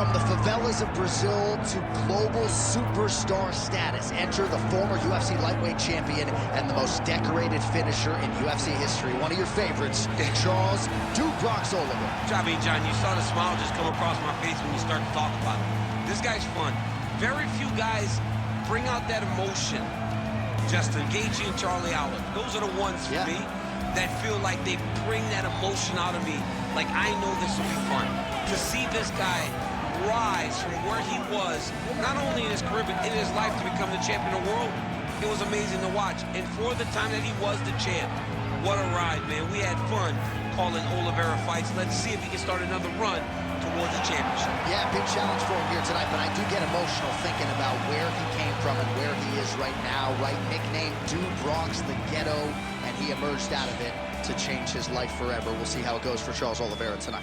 From the favelas of Brazil to global superstar status, enter the former UFC lightweight champion and the most decorated finisher in UFC history. One of your favorites, Charles "Dubrox" Oliver. I mean, John, you saw the smile just come across my face when you start to talk about him. This guy's fun. Very few guys bring out that emotion. Justin Gaethje and Charlie Allen, those are the ones for me that feel like they bring that emotion out of me. Like, I know this will be fun. To see this guy rise from where he was, not only in his career, but in his life to become the champion of the world, it was amazing to watch. And for the time that he was the champ, what a ride, man. We had fun calling Oliveira fights. Let's see if he can start another run towards the championship. Yeah, big challenge for him here tonight, but I do get emotional thinking about where he came from and where he is right now, right? Nicknamed Dubrox, the ghetto, and he emerged out of it to change his life forever. We'll see how it goes for Charles Oliveira tonight.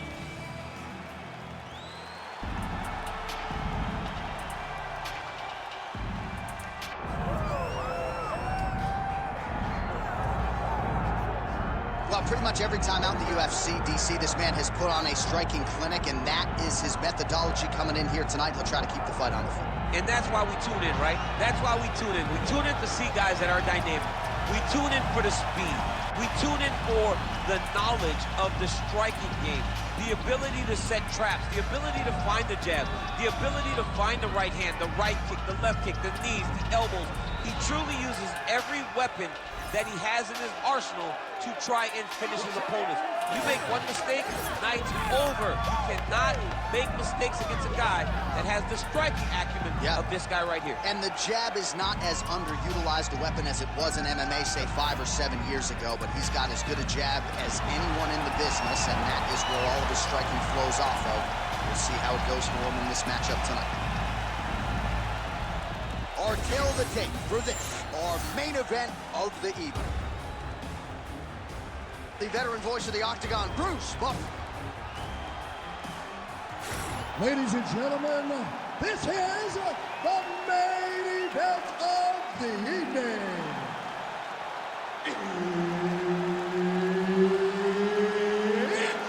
Well, pretty much every time out in the UFC, DC, this man has put on a striking clinic, and that is his methodology coming in here tonight. He'll try to keep the fight on the foot. And that's why we tune in, right? That's why we tune in. We tune in to see guys that are dynamic. We tune in for the speed. We tune in for the knowledge of the striking game, the ability to set traps, the ability to find the jab, the ability to find the right hand, the right kick, the left kick, the knees, the elbows. He truly uses every weapon that he has in his arsenal to try and finish his opponents. You make one mistake, night's over. You cannot make mistakes against a guy that has the striking acumen of this guy right here. And the jab is not as underutilized a weapon as it was in MMA, say 5 or 7 years ago, but he's got as good a jab as anyone in the business, and that is where all of his striking flows off of. We'll see how it goes for him in this matchup tonight. Our tail of the tape for this, our main event of the evening. The veteran voice of the Octagon, Bruce Buffer. Ladies and gentlemen, this is the main event of the evening. It's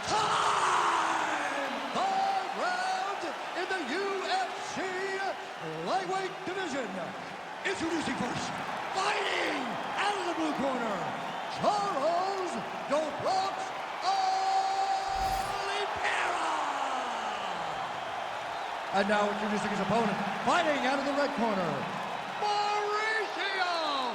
time! 5 rounds in the UFC lightweight division. Introducing first, fighting out of the blue corner, Charles "Dubrox" Oliveira. And now introducing his opponent, fighting out of the red corner, Mauricio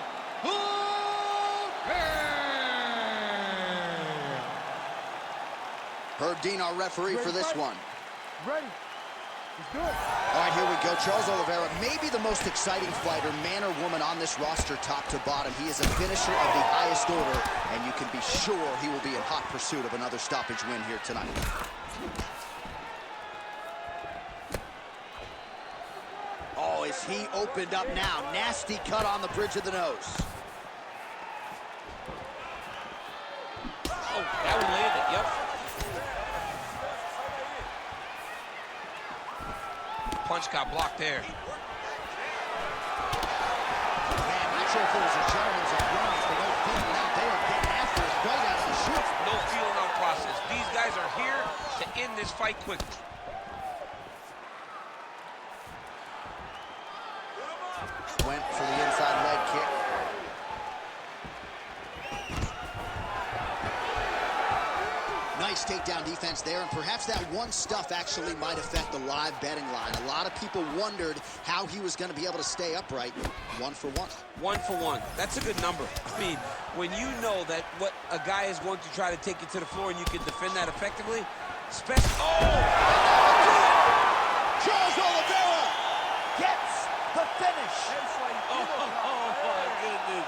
Herb Dean, our referee for this one. Ready. Let's do it. All right, here we go. Charles Oliveira, maybe the most exciting fighter, man or woman, on this roster, top to bottom. He is a finisher of the highest order, and you can be sure he will be in hot pursuit of another stoppage win here tonight. Oh, is he opened up now? Nasty cut on the bridge of the nose. Oh, that one landed, yep. Punch got blocked there. Man, not sure if it was a gentleman's agreement for no feeling out there, getting after it right out of the chute. No feeling out process. These guys are here to end this fight quickly. Went for the inside leg kick. Nice takedown defense there, and perhaps that one stuff actually might affect the live betting line. A lot of people wondered how he was going to be able to stay upright. 1 for 1. 1 for 1. That's a good number. I mean, when you know that what a guy is going to try to take you to the floor and you can defend that effectively, especially... Oh! Charles Oliveira gets the finish. Oh, my goodness.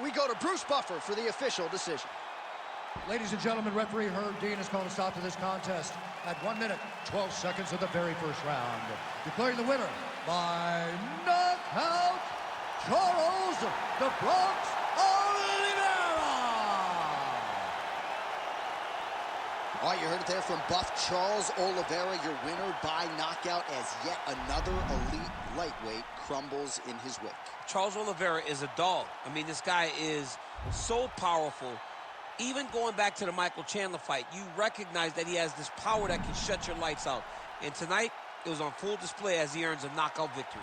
We go to Bruce Buffer for the official decision. Ladies and gentlemen, referee Herb Dean has called a stop to this contest at 1 minute, 12 seconds of the very first round. Declaring the winner by knockout, Charles the Bronx Oliveira! All right, you heard it there from Buff Charles Oliveira, your winner by knockout, as yet another elite lightweight crumbles in his wake. Charles Oliveira is a dog. I mean, this guy is so powerful. Even going back to the Michael Chandler fight, you recognize that he has this power that can shut your lights out. And tonight, it was on full display as he earns a knockout victory.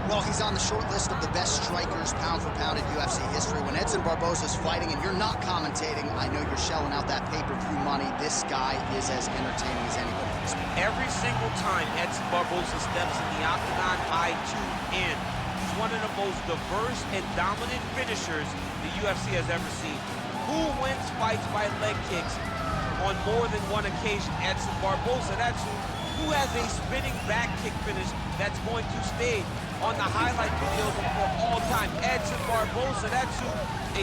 Well, he's on the short list of the best strikers pound for pound in UFC history. When Edson Barboza's fighting and you're not commentating, I know you're shelling out that pay-per-view money. This guy is as entertaining as anybody else. Every single time Edson Barboza steps in the octagon, I tune in. He's one of the most diverse and dominant finishers the UFC has ever seen. Who wins fights by leg kicks on more than one occasion? Edson Barboza. That's who has a spinning back kick finish that's going to stay on the highlight videos for all time. Edson Barboza, that's who,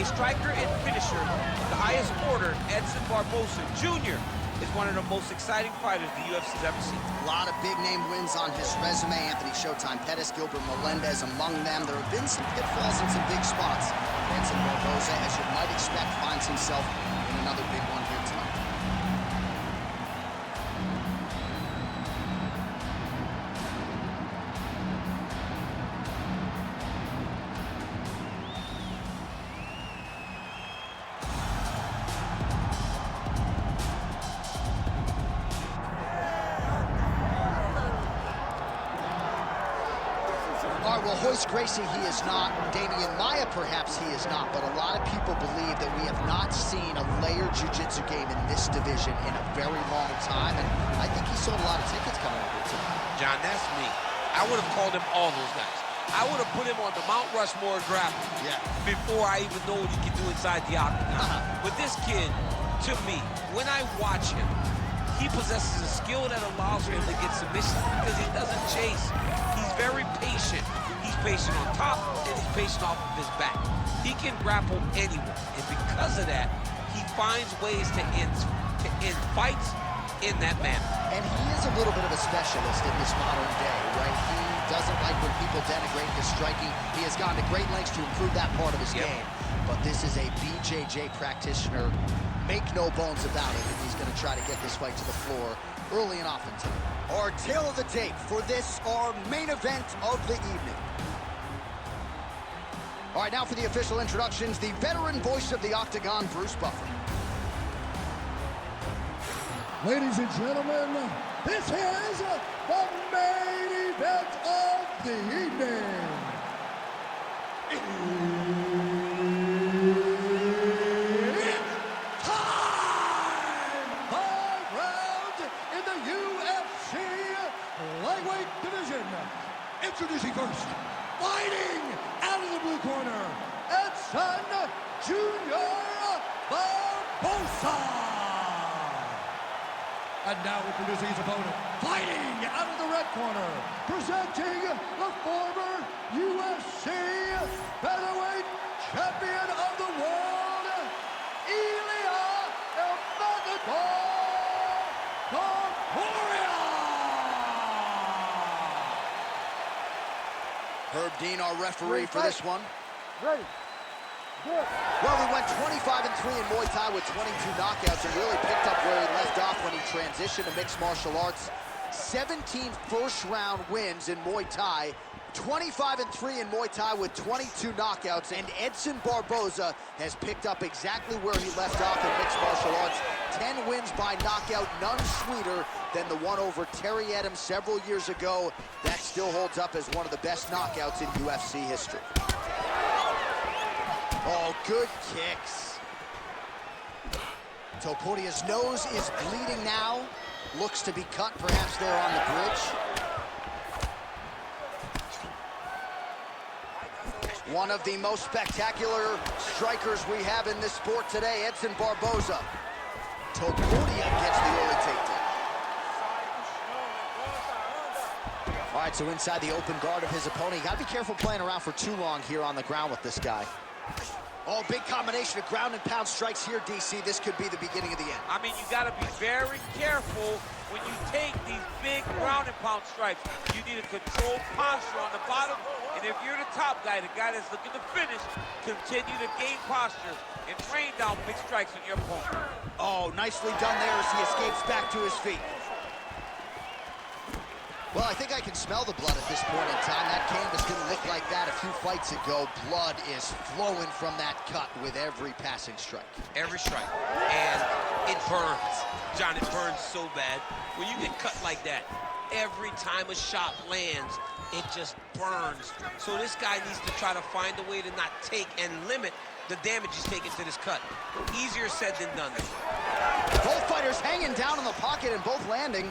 a striker and finisher, the highest order. Edson Barboza Jr. is one of the most exciting fighters the UFC's ever seen. A lot of big-name wins on his resume. Anthony Showtime Pettis, Gilbert Melendez among them. There have been some pitfalls and some big spots. Edson Barboza, as you might expect, finds himself in another big one here tonight. All right, well, Royce Gracie, he is not. Damian Maia, perhaps he is not. But a lot of people believe that we have not seen a layered jiu-jitsu game in this division in a very long time. And I think he sold a lot of tickets coming over tonight. John, that's me. I would have called him all those guys. I would have put him on the Mount Rushmore grappling before I even know what he can do inside the octagon. But this kid, to me, when I watch him, he possesses a skill that allows him to get submissions because he doesn't chase. He's very patient. He's patient on top, and he's patient off of his back. He can grapple anyone, and because of that, he finds ways to end fights in that manner. And he is a little bit of a specialist in this modern day, right? He doesn't like when people denigrate his striking. He has gone to great lengths to improve that part of his game. But this is a BJJ practitioner. Make no bones about it, and he's going to try to get this fight to the floor early and often tonight. Our tail of the tape for this, our main event of the evening. All right, now for the official introductions, the veteran voice of the Octagon, Bruce Buffer. Ladies and gentlemen, this is the main event of the evening. It's time! 5 rounds in the UFC lightweight division. Introducing first, fighting out of the blue corner, Edson Jr. Barboza. And now introducing his opponent, fighting out of the red corner, presenting the former UFC featherweight champion of the world, Ilia El Matador Topuria. Herb Dean, our referee for this one. Ready. Well, he went 25-3 in Muay Thai with 22 knockouts and really picked up where he left off when he transitioned to mixed martial arts. 17 first-round wins in Muay Thai, 25-3 in Muay Thai with 22 knockouts, and Edson Barboza has picked up exactly where he left off in mixed martial arts. 10 wins by knockout, none sweeter than the one over Terry Adams several years ago. That still holds up as one of the best knockouts in UFC history. Oh, good kicks. Topuria's nose is bleeding now. Looks to be cut, perhaps there on the bridge. One of the most spectacular strikers we have in this sport today, Edson Barboza. Topuria gets the early takedown. All right, so inside the open guard of his opponent. You gotta be careful playing around for too long here on the ground with this guy. Oh, big combination of ground and pound strikes here, DC. This could be the beginning of the end. I mean, you got to be very careful when you take these big ground and pound strikes. You need a controlled posture on the bottom, and if you're the top guy, the guy that's looking to finish, continue to gain posture and rain down big strikes on your opponent. Oh, nicely done there as he escapes back to his feet. Well, I think I can smell the blood at this point in time. That canvas didn't look like that a few fights ago. Blood is flowing from that cut with every passing strike. Every strike. And it burns. John, it burns so bad. When you get cut like that, every time a shot lands, it just burns. So this guy needs to try to find a way to not take and limit the damage he's taking to this cut. Easier said than done. Both fighters hanging down in the pocket and both landing.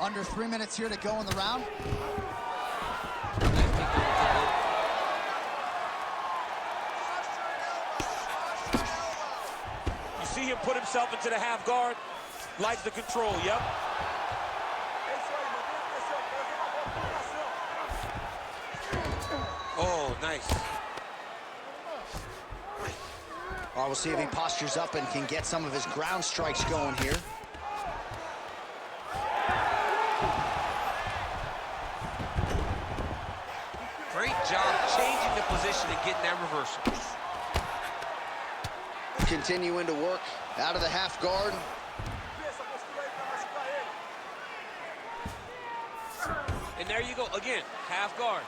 Under 3 minutes here to go in the round. You see him put himself into the half guard. Likes the control, yep. Oh, nice. Well, we'll see if he postures up and can get some of his ground strikes going here. Great job changing the position and getting that reversal. Continuing to work out of the half guard. And there you go, again, half guard.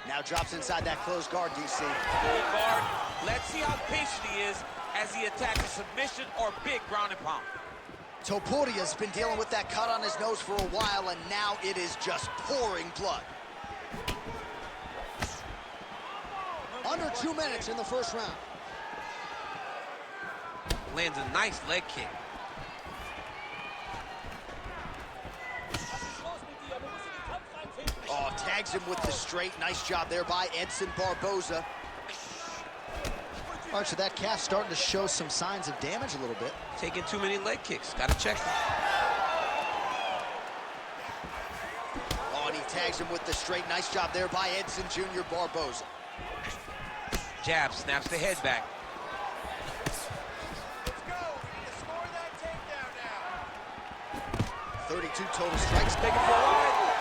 Now drops inside that closed guard, DC. Full guard. Let's see how patient he is as he attacks a submission or big ground and pound. Topuria's been dealing with that cut on his nose for a while, and now it is just pouring blood. Under 2 minutes in the first round. Lands a nice leg kick. Oh, tags him with the straight. Nice job there by Edson Barboza. All right, so that calf starting to show some signs of damage a little bit. Taking too many leg kicks. Got to check him. Oh, and he tags him with the straight. Nice job there by Edson Jr. Barboza. Jab, snaps the head back. Let's go. Score that takedown now. 32 total strikes. Take it for a ride.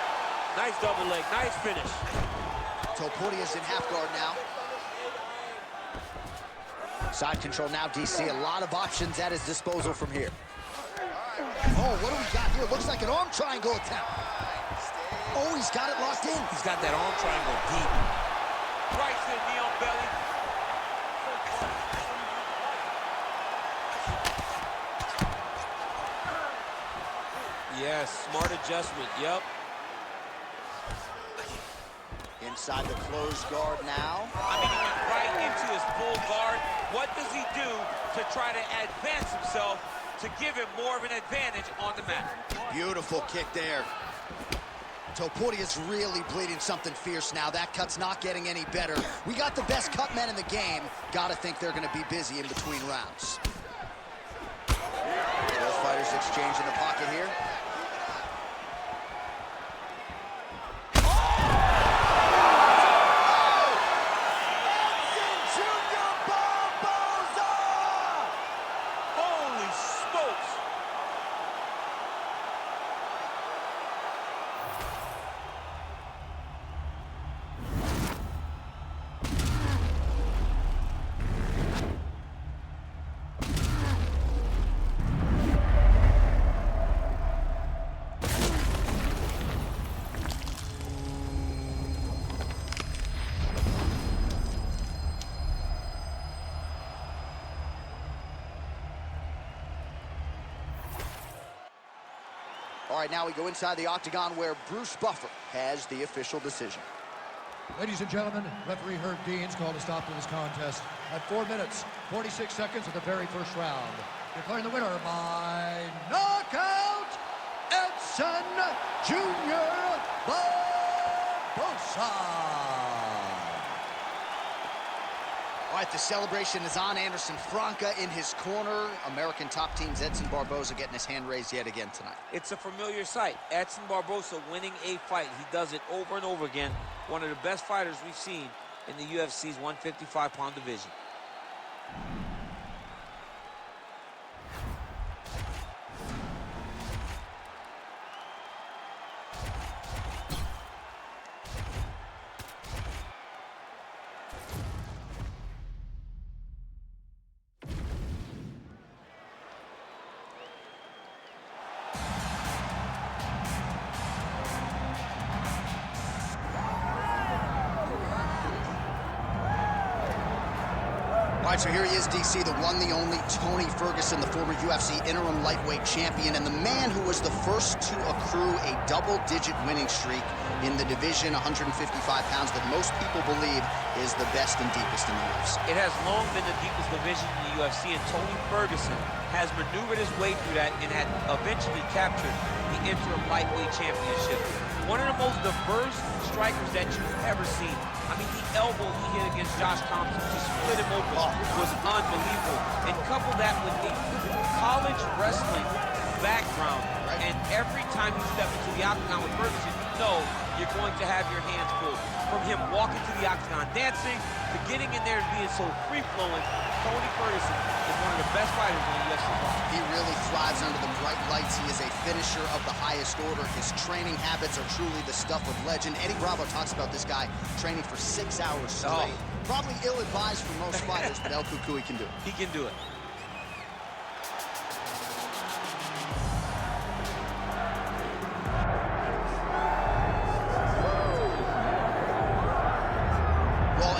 Nice double leg, nice finish. Topuria's in half guard now. Side control now, DC. A lot of options at his disposal from here. Oh, what do we got here? Looks like an arm triangle attempt. Oh, he's got it locked in. He's got that arm triangle deep. Right to the knee on belly. Yes, smart adjustment, yep. Inside the closed guard now. I mean, he went right into his full guard. What does he do to try to advance himself to give him more of an advantage on the mat? Beautiful kick there. Topuria's really bleeding something fierce now. That cut's not getting any better. We got the best cut men in the game. Gotta think they're gonna be busy in between rounds. Both fighters exchange in the pocket here. Holy smokes! All right, now we go inside the octagon where Bruce Buffer has the official decision. Ladies and gentlemen, referee Herb Dean's called a stop to this contest at 4 minutes, 46 seconds of the very first round. Declaring the winner by knockout! Edson Jr. Barbosa. All right, the celebration is on. Anderson Franca in his corner. American top teams Edson Barbosa getting his hand raised yet again tonight. It's a familiar sight. Edson Barbosa winning a fight. He does it over and over again. One of the best fighters we've seen in the UFC's 155-pound division. All right, so here he is, DC, the one, the only Tony Ferguson, the former UFC interim lightweight champion, and the man who was the first to accrue a double-digit winning streak in the division, 155 pounds, that most people believe is the best and deepest in the UFC. It has long been the deepest division in the UFC, and Tony Ferguson has maneuvered his way through that and had eventually captured the interim lightweight championship. One of the most diverse strikers that you've ever seen. I mean, the elbow he hit against Josh Thompson to split him open was unbelievable. And couple that with a college wrestling background, and every time you step into the octagon with Ferguson, you know you're going to have your hands full. From him walking to the octagon dancing, to getting in there and being so free-flowing, Tony Ferguson is one of the best fighters in the UFC. He really thrives under the bright lights. He is a finisher of the highest order. His training habits are truly the stuff of legend. Eddie Bravo talks about this guy training for 6 hours straight. Probably ill-advised for most fighters, but El Cucuy can do it. He can do it.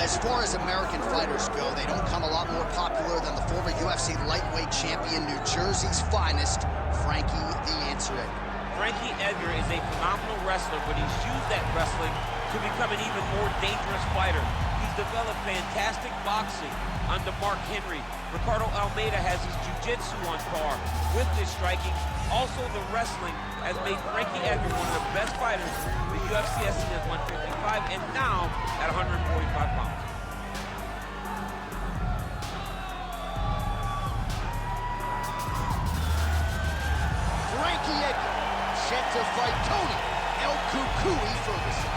As far as American fighters go, they don't come a lot more popular than the former UFC lightweight champion, New Jersey's finest, Frankie the Answer Edgar. Frankie Edgar is a phenomenal wrestler, but he's used that wrestling to become an even more dangerous fighter. He's developed fantastic boxing under Mark Henry. Ricardo Almeida has his jiu-jitsu on par with this striking. Also, the wrestling has made Frankie Edgar one of the best fighters the UFC has seen at 155 and now at 145 pounds. Frankie Edgar set to fight Tony El Cucuy Ferguson.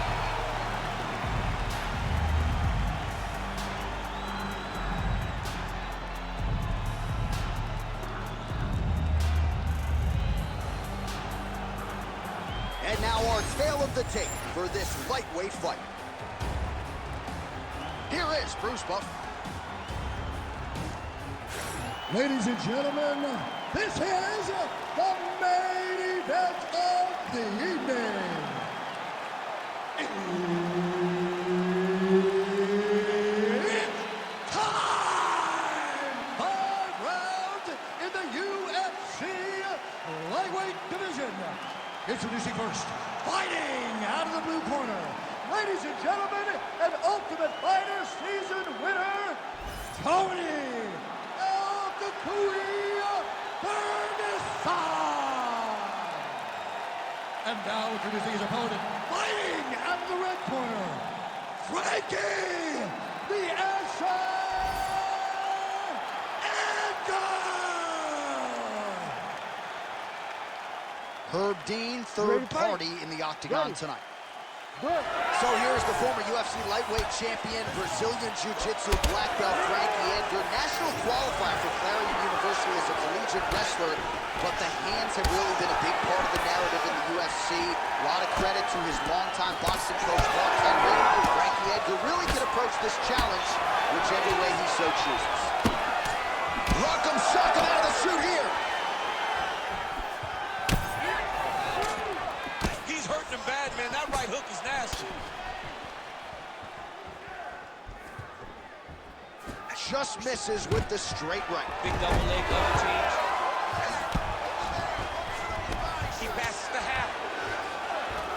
And now our tale of the tape for this lightweight fight. Here is Bruce Buff. Ladies and gentlemen, this is the main event of the evening. It's time! 5 rounds in the UFC lightweight division. Introducing first, fighting out of the blue corner. Ladies and gentlemen, an Ultimate Fighter season winner, Tony El Cucuy Ferguson. And now introducing his opponent, fighting out of the red corner, Frankie the Answer Edgar. Herb Dean, third party in the octagon tonight. So here's the former UFC lightweight champion, Brazilian Jiu-Jitsu black belt Frankie Edgar, national qualifier for Clarion University as a collegiate wrestler, but the hands have really been a big part of the narrative in the UFC. A lot of credit to his longtime boxing coach, Mark Henry. Frankie Edgar really can approach this challenge whichever way he so chooses. Rock'em sock'em out of the chute here. He's hurting him bad, man. That right hook is nasty. Just misses with the straight right. Big double leg level change. He passes the half.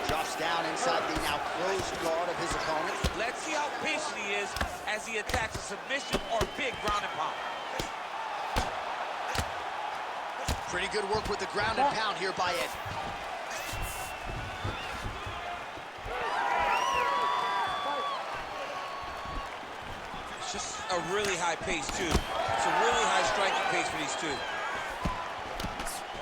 Drops down inside the now closed guard of his opponent. Let's see how patient he is as he attacks a submission or big ground and pound. Pretty good work with the ground and pound here by Ed. Just a really high pace, too. It's a really high striking pace for these two.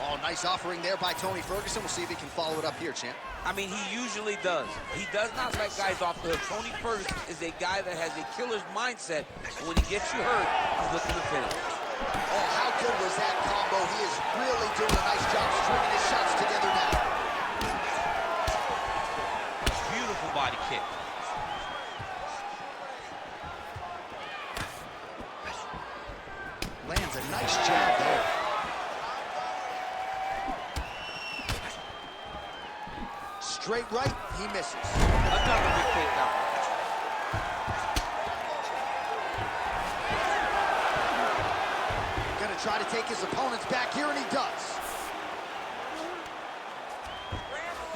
Oh, nice offering there by Tony Ferguson. We'll see if he can follow it up here, champ. I mean, he usually does. He does not let guys off the hook. Tony Ferguson is a guy that has a killer's mindset. And when he gets you hurt, he's looking to finish. Oh, how good was that combo? He is really doing a nice job stringing his shots together now. Beautiful body kick. Lands a nice jab there. Straight right, he misses. Another big takedown. Gonna try to take his opponents back here, and he does.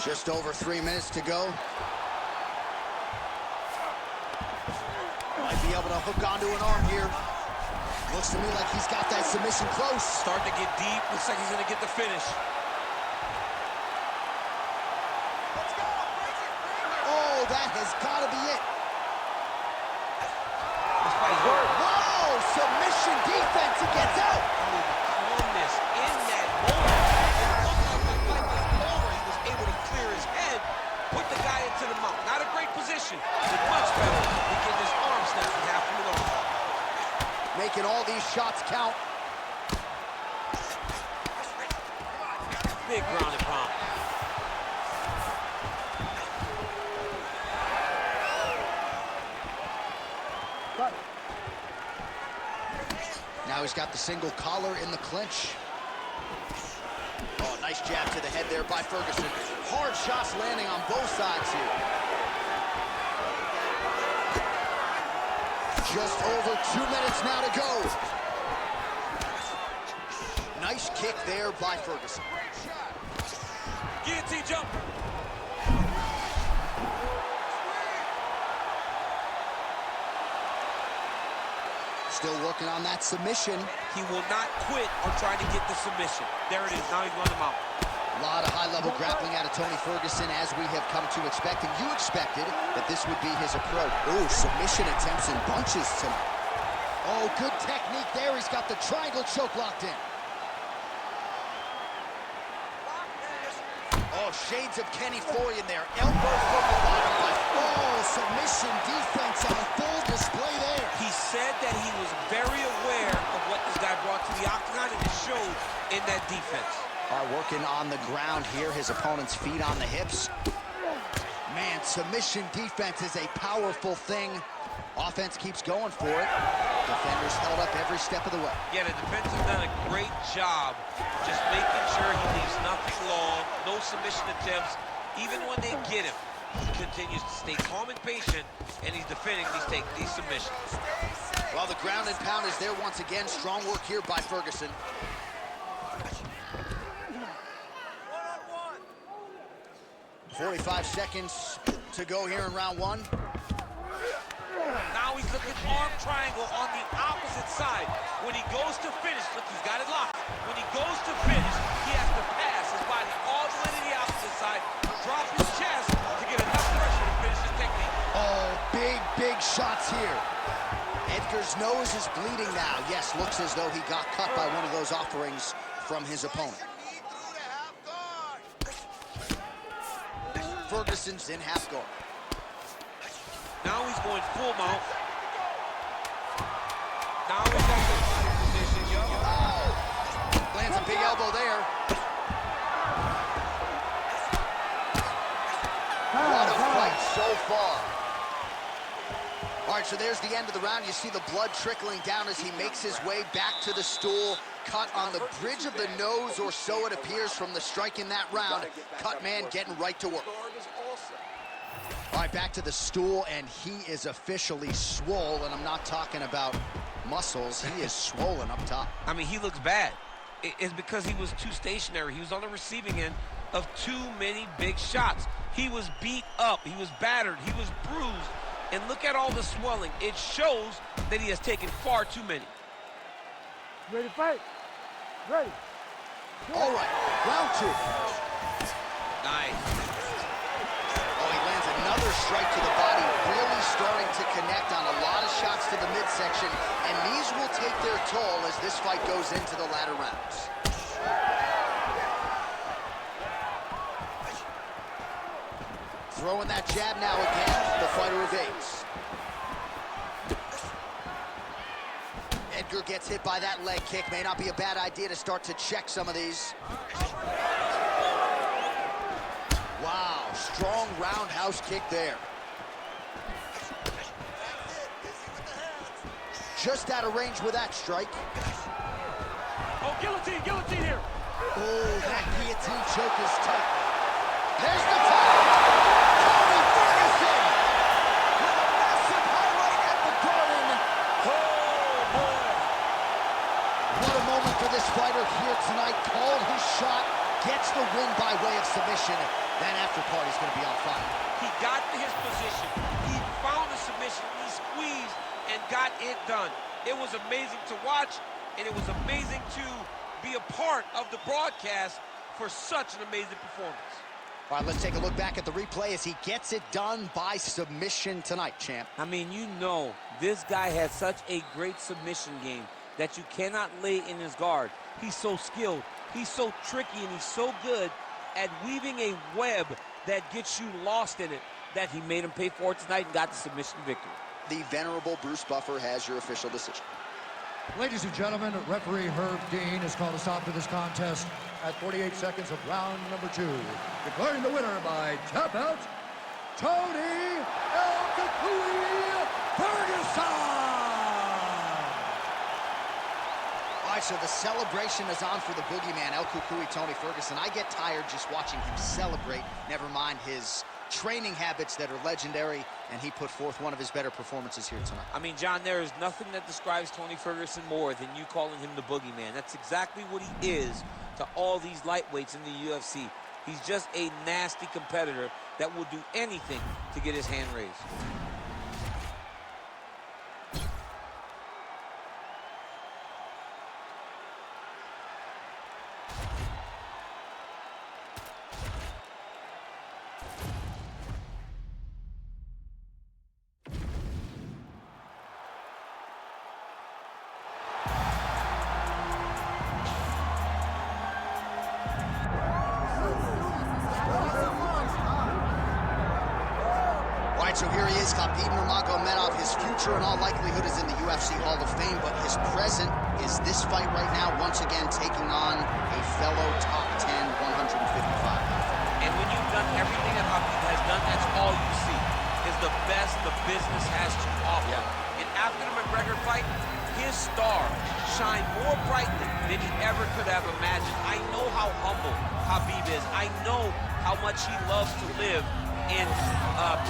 Just over 3 minutes to go. Might be able to hook onto an arm here. Looks to me like he's got that submission close. Starting to get deep. Looks like he's gonna get the finish. Oh, that has got to be it. This fight is over. Whoa, submission defense. He gets out. Calmness in that moment. It looked like the fight was over. He was able to clear his head, put the guy into the mount. Not a great position, but much better than getting his arm snapped in half from an arm. Making all these shots count. Big ground and pound. Now he's got the single collar in the clinch. Oh, nice jab to the head there by Ferguson. Hard shots landing on both sides here. Just over 2 minutes now to go. Nice kick there by Ferguson. Guillotine jump. Still working on that submission. He will not quit on trying to get the submission. There it is. Now he's running him out. A lot of high-level grappling out of Tony Ferguson, as we have come to expect, and you expected that this would be his approach. Ooh, submission attempts in bunches tonight. Oh, good technique there. He's got the triangle choke locked in. Oh, shades of Kenny Foy in there. Elbow from the bottom. Oh, submission defense on full display there. He said that he was very aware of what this guy brought to the octagon, and it showed in that defense. Working on the ground here, his opponent's feet on the hips. Man, submission defense is a powerful thing. Offense keeps going for it. Defenders held up every step of the way. Yeah, the defense has done a great job just making sure he leaves nothing long, no submission attempts. Even when they get him, he continues to stay calm and patient, and he's defending these submissions. Well, the ground and pound is there once again. Strong work here by Ferguson. 45 seconds to go here in round one. Now he's looking arm triangle on the opposite side. When he goes to finish, look, he's got it locked. When he goes to finish, he has to pass his body all the way to the opposite side, drop his chest to get enough pressure to finish his technique. Oh, big shots here. Edgar's nose is bleeding now. Yes, looks as though he got cut by one of those offerings from his opponent. Ferguson's in half guard. Now he's going full mount. Now he's got the body position, yo. Lands a big elbow there. What a fight so far. All right, so there's the end of the round. You see the blood trickling down as he makes his way back to the stool. Cut on the bridge of the nose, or so it appears from the strike in that round. Cut man getting right to work. All right, back to the stool, and he is officially swole, and I'm not talking about muscles. He is swollen up top. I mean, he looks bad. It's because he was too stationary. He was on the receiving end of too many big shots. He was beat up. He was battered. He was bruised. And look at all the swelling. It shows that he has taken far too many. Ready to fight? Ready. All right, round two. Nice. Oh, he lands another strike to the body, really starting to connect on a lot of shots to the midsection. midsection, and these will take their toll as this fight goes into the latter rounds. Throwing that jab now again, the fighter evades. Edgar gets hit by that leg kick. May not be a bad idea to start to check some of these. Wow, strong roundhouse kick there. Just out of range with that strike. Oh, guillotine here. Oh, that guillotine choke is tight. There's the tap. Tony Ferguson with a massive highlight at the Garden. Oh, boy. What a moment for this fighter here tonight. Called his shot, gets the win by way of submission. That after party's going to be on fire. He got to his position. He found the submission. He squeezed and got it done. It was amazing to watch, and it was amazing to be a part of the broadcast for such an amazing performance. All right, let's take a look back at the replay as he gets it done by submission tonight, champ. I mean, you know, this guy has such a great submission game that you cannot lay in his guard. He's so skilled, he's so tricky, and he's so good at weaving a web that gets you lost in it that he made him pay for it tonight and got the submission victory. The venerable Bruce Buffer has your official decision. Ladies and gentlemen, referee Herb Dean has called a stop to this contest at 48 seconds of round number 2. Declaring the winner by tap out, Tony El Kukui Ferguson! All right, so the celebration is on for the boogeyman, El Kukui Tony Ferguson. I get tired just watching him celebrate, never mind his training habits that are legendary, and he put forth one of his better performances here tonight. I mean, John, there is nothing that describes Tony Ferguson more than you calling him the boogeyman. That's exactly what he is to all these lightweights in the UFC. He's just a nasty competitor that will do anything to get his hand raised. So here he is, Khabib Nurmagomedov. His future in all likelihood is in the UFC Hall of Fame, but his present is this fight right now, once again taking on a fellow top 10, 155. And when you've done everything that Khabib has done, that's all you see, is the best the business has to offer. Yeah. And after the McGregor fight, his star shined more brightly than he ever could have imagined. I know how humble Khabib is. I know how much he loves to live in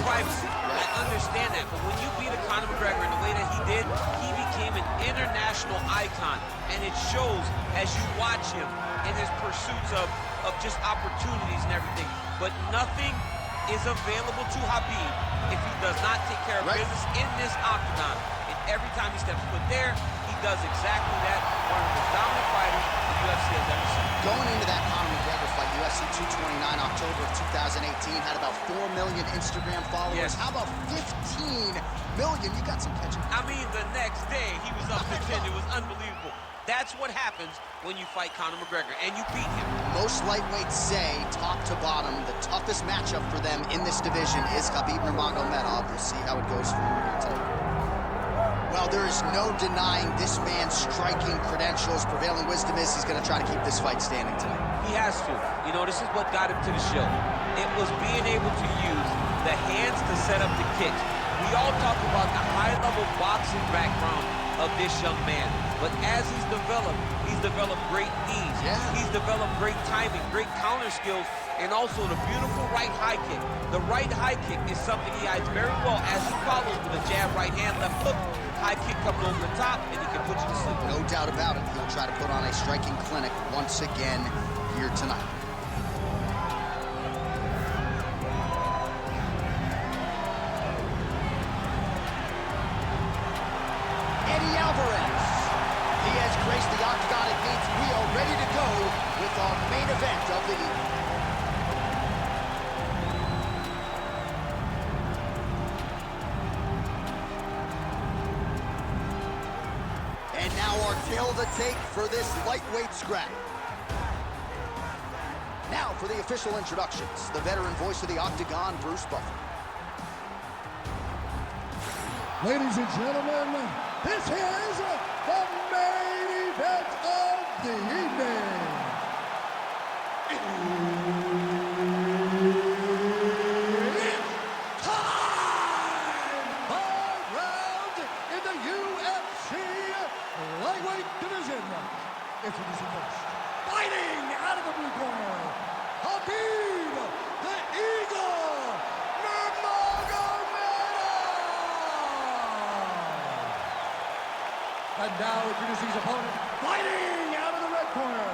privacy. I understand that, but when you beat a Conor McGregor in the way that he did, he became an international icon, and it shows as you watch him in his pursuits of just opportunities and everything. But nothing is available to Khabib if he does not take care of business in this octagon. And every time he steps foot there, he does exactly that. One of the most dominant fighters the UFC has ever seen. Going into that Conor McGregor fight, UFC 229, October of 2018, had about 4 million Instagram followers. Yes. How about 15 million? You got some catching. I mean, the next day, he was up to 10. It was unbelievable. That's what happens when you fight Conor McGregor, and you beat him. Most lightweights say, top to bottom, the toughest matchup for them in this division is Khabib Nurmagomedov. We'll see how it goes for him here tonight. Well, there is no denying this man's striking credentials. Prevailing wisdom is he's going to try to keep this fight standing tonight. He has to. You know, this is what got him to the show. It was being able to use the hands to set up the kicks. We all talk about the high-level boxing background of this young man. But as he's developed great knees. Yeah. He's developed great timing, great counter skills, and also the beautiful right high kick. The right high kick is something he hides very well as he follows with a jab, right hand, left hook. High kick comes over the top, and he can put you to sleep. No doubt about it. He'll try to put on a striking clinic once again here tonight. Eddie Alvarez. He has graced the octagon. It means we are ready to go with our main event of the evening. And now our tale to take for this lightweight scrap. Now for the official introductions, the veteran voice of the Octagon, Bruce Buffer. Ladies and gentlemen, this is the main event of the evening. It's time! 5 rounds in the UFC lightweight division. Introducing first, fighting out of the blue corner, Habib the Eagle Nurmagomedov. And now introducing his opponent, fighting out of the red corner,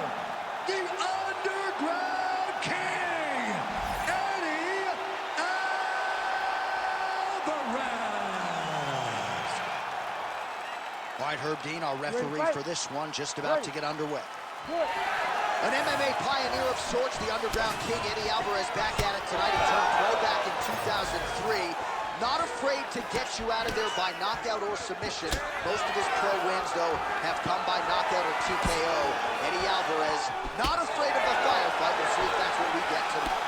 the Underground King, Eddie Alvarez. All right, Herb Dean, our referee for this one, just about to get underway. An MMA pioneer of sorts, the Underground King, Eddie Alvarez, back at it tonight. He turned pro back in 2003. Not afraid to get you out of there by knockout or submission. Most of his pro wins, though, have come by knockout or TKO. Eddie Alvarez, not afraid of the firefight. We'll see if that's what we get tonight.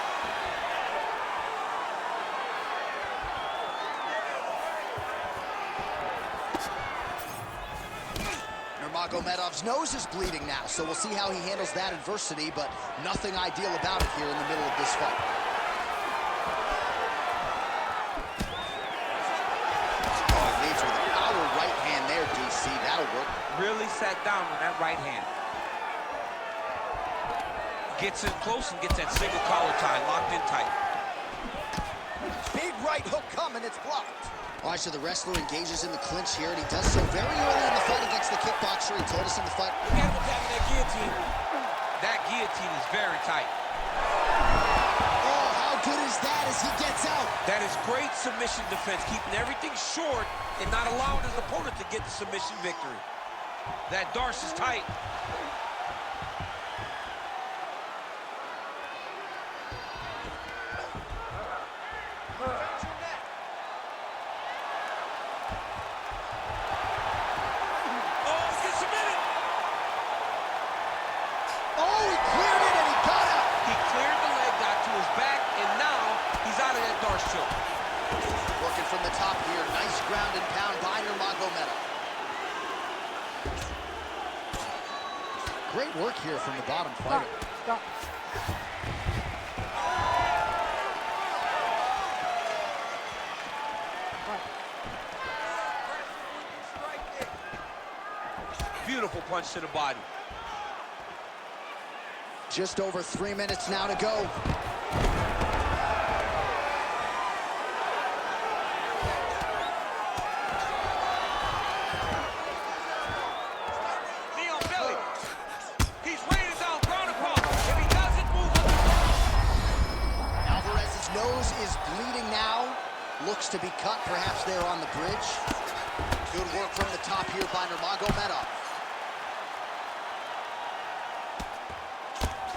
Nurmagomedov's nose is bleeding now, so we'll see how he handles that adversity, but nothing ideal about it here in the middle of this fight. DC, that'll work. Really sat down on that right hand. Gets in close and gets that single collar tie locked in tight. Big right hook coming, it's blocked. All right, so the wrestler engages in the clinch here, and he does so very early in the fight against the kickboxer. He told us in the fight. Look at him attacking that guillotine. That guillotine is very tight. Oh, how good is that as he gets out? That is great submission defense, keeping everything short and not allowing his opponent to get the submission victory. That Darce is tight. Oh, get submitted! Oh, he cleared it and he got out. He cleared the leg, got to his back, and now he's out of that Darce choke. Working from the top here. Nice ground and pound by Nurmagomedov. Great work here from the bottom fighter. Stop. Beautiful punch to the body. Just over 3 minutes now to go. Nose is bleeding now. Looks to be cut, perhaps there on the bridge. Good work from the top here by Nurmagomedov.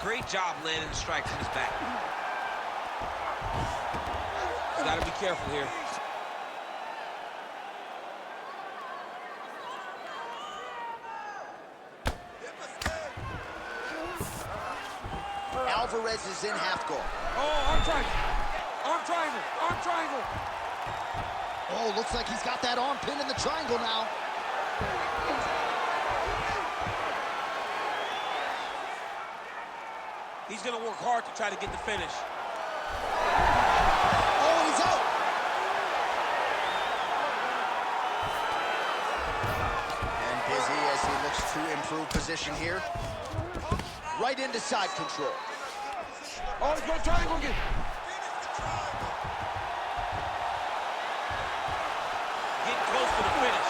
Great job landing the strike from his back. He's got to be careful here. Alvarez is in half guard. Oh, arm triangle. Arm triangle. Arm triangle. Oh, looks like he's got that arm pinned in the triangle now. He's going to work hard to try to get the finish. Oh, he's out. And busy as he looks to improve position here. Right into side control. Oh, he's going to triangle again. Getting close to the finish.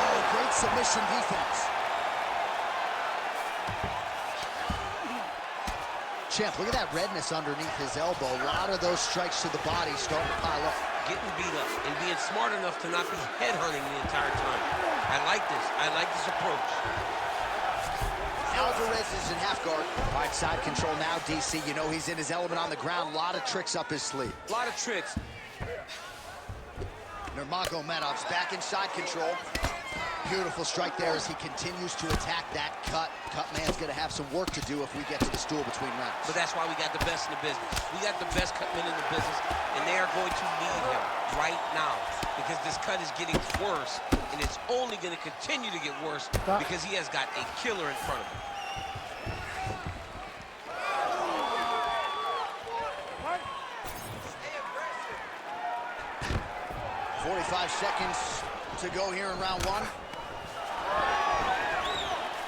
Oh, great submission defense. Champ, look at that redness underneath his elbow. A lot of those strikes to the body starting to pile up. Getting beat up and being smart enough to not be head-hunting the entire time. I like this. I like this approach. Alvarez is in half guard. All right, side control now, DC. You know he's in his element on the ground. A lot of tricks up his sleeve. A lot of tricks. Nurmagomedov's back in side control. Beautiful strike there as he continues to attack that cut. Cut man's gonna have some work to do if we get to the stool between rounds. But that's why we got the best in the business. We got the best cut men in the business, and they are going to need him right now because this cut is getting worse, and it's only gonna continue to get worse because he has got a killer in front of him. 45 seconds to go here in round one.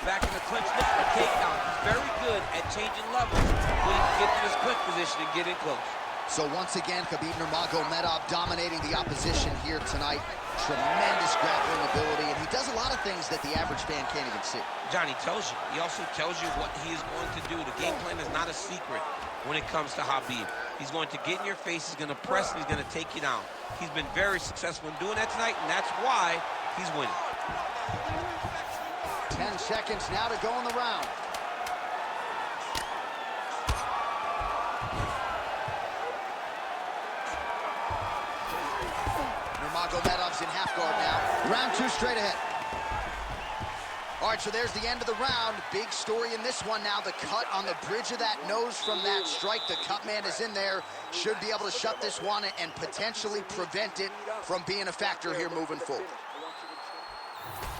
Back in the clinch, look for a takedown. He's very good at changing levels when he can get to this clinch position and get in close. So once again, Khabib Nurmagomedov dominating the opposition here tonight. Tremendous grappling ability, and he does a lot of things that the average fan can't even see. Johnny tells you. He also tells you what he is going to do. The game plan is not a secret when it comes to Khabib. He's going to get in your face, he's going to press, and he's going to take you down. He's been very successful in doing that tonight, and that's why he's winning. 10 seconds now to go in the round. Nurmagomedov's in half guard now. Round two straight ahead. All right, so there's the end of the round. Big story in this one now. The cut on the bridge of that nose from that strike. The cut man is in there. Should be able to shut this one and potentially prevent it from being a factor here moving forward.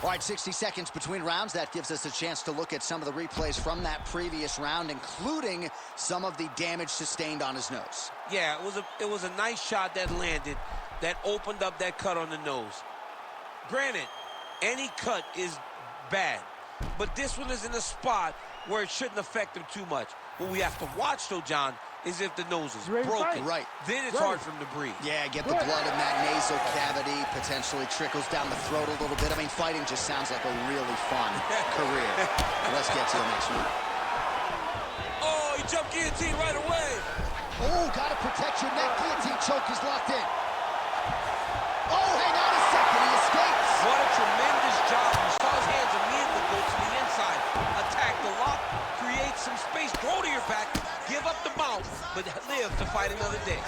All right, 60 seconds between rounds. That gives us a chance to look at some of the replays from that previous round, including some of the damage sustained on his nose. Yeah, it was a nice shot that landed, that opened up that cut on the nose. Granted, any cut is bad, but this one is in a spot where it shouldn't affect him too much. What we have to watch, though, John, is if the nose is broken. Right. Then it's hard for him to breathe. Yeah, get the blood in that nasal cavity, potentially trickles down the throat a little bit. I mean, fighting just sounds like a really fun career. Let's get to the next one. Oh, he jumped guillotine right away. Oh, gotta protect your neck. Guillotine choke is locked in. Oh, hang on a second, he escapes. What a tremendous job. You saw his hands immediately go to the inside. Attack the lock, create some space, throw to your back, give up the mount, but live to fight another day.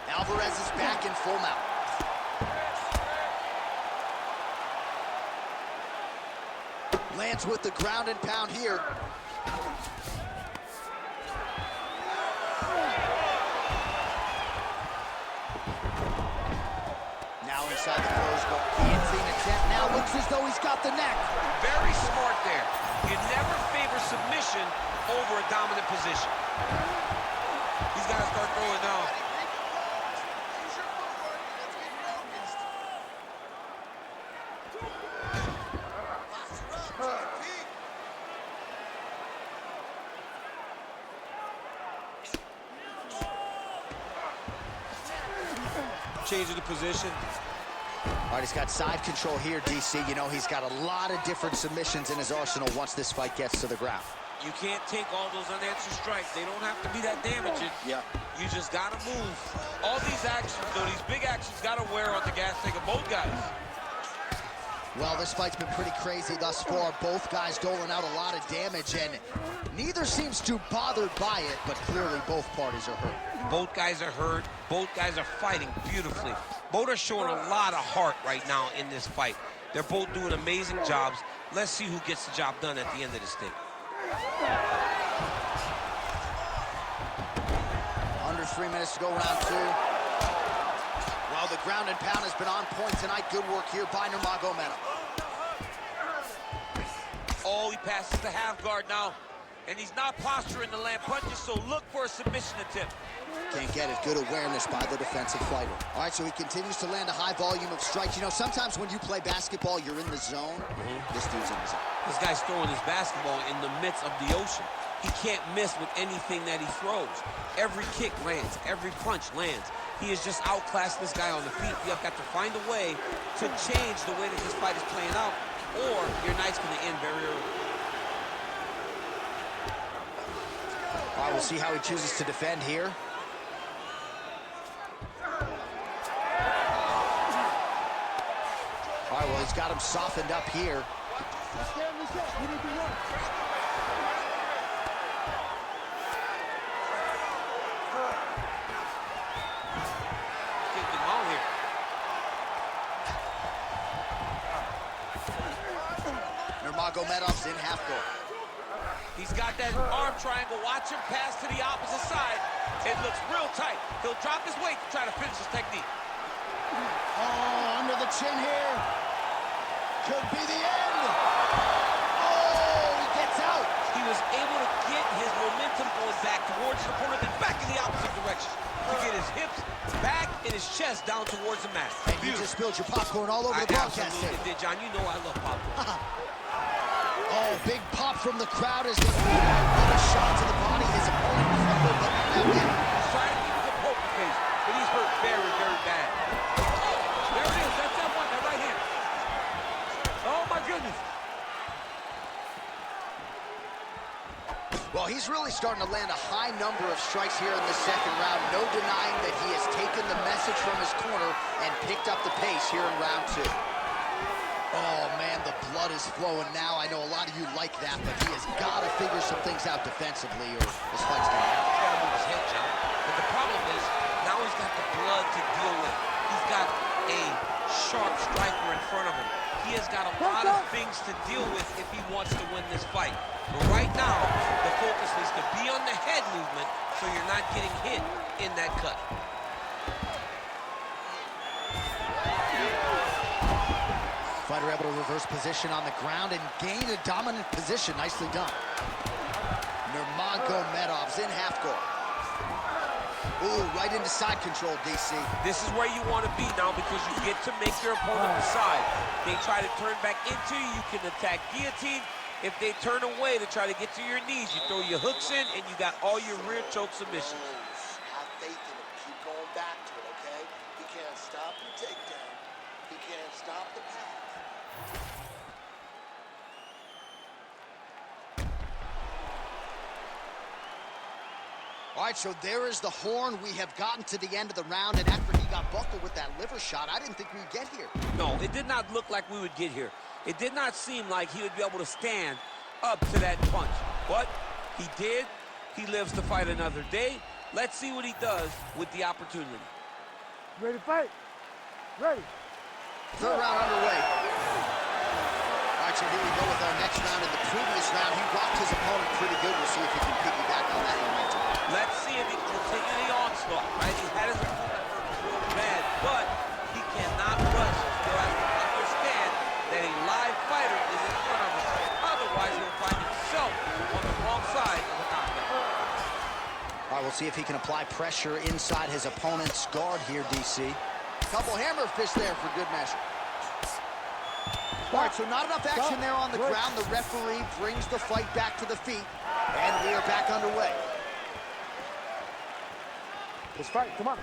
Alvarez is back in full mount. Lands with the ground and pound here. Now inside the close, but guillotine attempt. Now looks as though he's got the neck. Very smart there. You never favor submission over a dominant position. He's got to start throwing now. Changing the position. All right, he's got side control here, DC. You know, he's got a lot of different submissions in his arsenal once this fight gets to the ground. You can't take all those unanswered strikes. They don't have to be that damaging. Yeah. You just got to move. All these actions, though, these big actions got to wear on the gas tank of both guys. Well, this fight's been pretty crazy thus far. Both guys doling out a lot of damage, and neither seems too bothered by it, but clearly both parties are hurt. Both guys are hurt. Both guys are fighting beautifully. Both are showing a lot of heart right now in this fight. They're both doing amazing jobs. Let's see who gets the job done at the end of this thing. Under 3 minutes to go, round two. Well, the ground and pound has been on point tonight. Good work here by Nurmagomedov. Oh, he passes the half guard now. And he's not posturing to land punches, so look for a submission attempt. Can't get it. Good awareness by the defensive fighter. All right, so he continues to land a high volume of strikes. You know, sometimes when you play basketball, you're in the zone. This dude's in the zone. This guy's throwing his basketball in the midst of the ocean. He can't miss with anything that he throws. Every kick lands. Every punch lands. He is just outclassing this guy on the feet. You have got to find a way to change the way that this fight is playing out, or your night's going to end very early. All right, we'll see how he chooses to defend here. All right, he's got him softened up here. Stay on the set. You need to run. Nurmagomedov's in half guard. He's got that arm triangle. Watch him pass to the opposite side. It looks real tight. He'll drop his weight to try to finish his technique. Oh, under the chin here. Could be the end. Oh, he gets out. He was able to get his momentum going back towards his opponent and back in the opposite direction to get his hips back and his chest down towards the mat. And you just spilled your popcorn all over the broadcast absolutely table. did, John. You know I love popcorn. Oh, big pop from the crowd as they put a shot to the body. His opponent crumbled, but not yet. He's trying to keep his poker face, but he's hurt very, very bad. Oh, there it is. That's that one, that right hand. Oh, my goodness. Well, he's really starting to land a high number of strikes here in the second round. No denying that he has taken the message from his corner and picked up the pace here in round 2. Oh, man, the blood is flowing now. I know a lot of you like that, but he has got to figure some things out defensively or this fight's going to happen. He's got to move his head, John. But the problem is, now he's got the blood to deal with. He's got a sharp striker in front of him. He has got a lot of things to deal with if he wants to win this fight. But right now, the focus needs to be on the head movement so you're not getting hit in that cut. Fighter able to reverse position on the ground and gain a dominant position. Nicely done. Nurmagomedov's in half guard. Ooh, right into side control, DC. This is where you want to be now because you get to make your opponent decide. They try to turn back into you, you can attack guillotine. If they turn away to try to get to your knees, you throw your hooks in and you got all your rear choke submissions. Have faith in him. Keep going back to it, okay? He can't stop your takedown. He can't stop the pass. All right, so there is the horn. We have gotten to the end of the round, and after he got buckled with that liver shot, I didn't think we'd get here. No, it did not look like we would get here. It did not seem like he would be able to stand up to that punch. But he did. He lives to fight another day. Let's see what he does with the opportunity. Ready to fight? Ready. Third round underway. All right, so here we go with our next round. In the previous round, he rocked his opponent pretty good. We'll see if he can piggyback on that momentum. Let's see if he can continue the onslaught, right? He had his opponent hurt real bad, but he cannot rush. He still has to understand that a live fighter is in front of him. Otherwise, he'll find himself on the wrong side of the knockdown. All right, we'll see if he can apply pressure inside his opponent's guard here, DC. Couple hammer fists there for good measure. All right, so not enough action there on the ground. The referee brings the fight back to the feet, and we are back underway. Let's fight. Come on.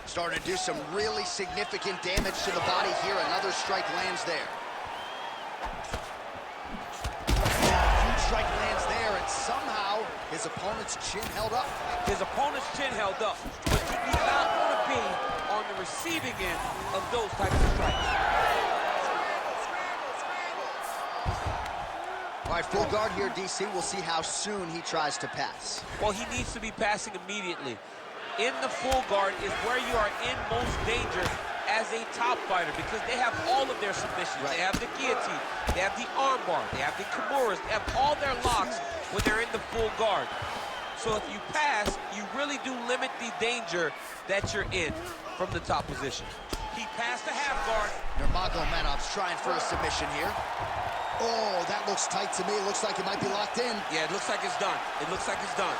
Starting to do some really significant damage to the body here. Another strike lands there. Huge strike lands there, and somehow his opponent's chin held up. His opponent's chin held up, but you do not want to be on the receiving end of those types of strikes. All right, full guard here, DC. We'll see how soon he tries to pass. Well, he needs to be passing immediately. In the full guard is where you are in most danger as a top fighter because they have all of their submissions. Right. They have the guillotine, they have the armbar, they have the kimuras, they have all their locks when they're in the full guard. So if you pass, you really do limit the danger that you're in from the top position. He passed the half guard. Nurmagomedov's trying for a submission here. Oh, that looks tight to me. It looks like it might be locked in. Yeah, it looks like it's done. It looks like it's done.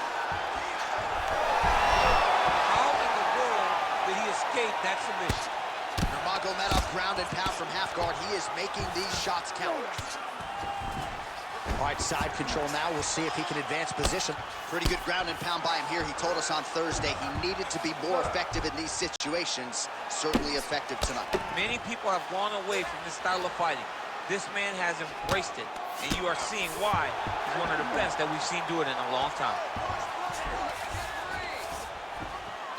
How in the world did he escape that submission? Nurmagomedov ground and pound from half guard. He is making these shots count. All right, side control now. We'll see if he can advance position. Pretty good ground and pound by him here. He told us on Thursday he needed to be more effective in these situations. Certainly effective tonight. Many people have gone away from this style of fighting. This man has embraced it, and you are seeing why he's one of the best that we've seen do it in a long time.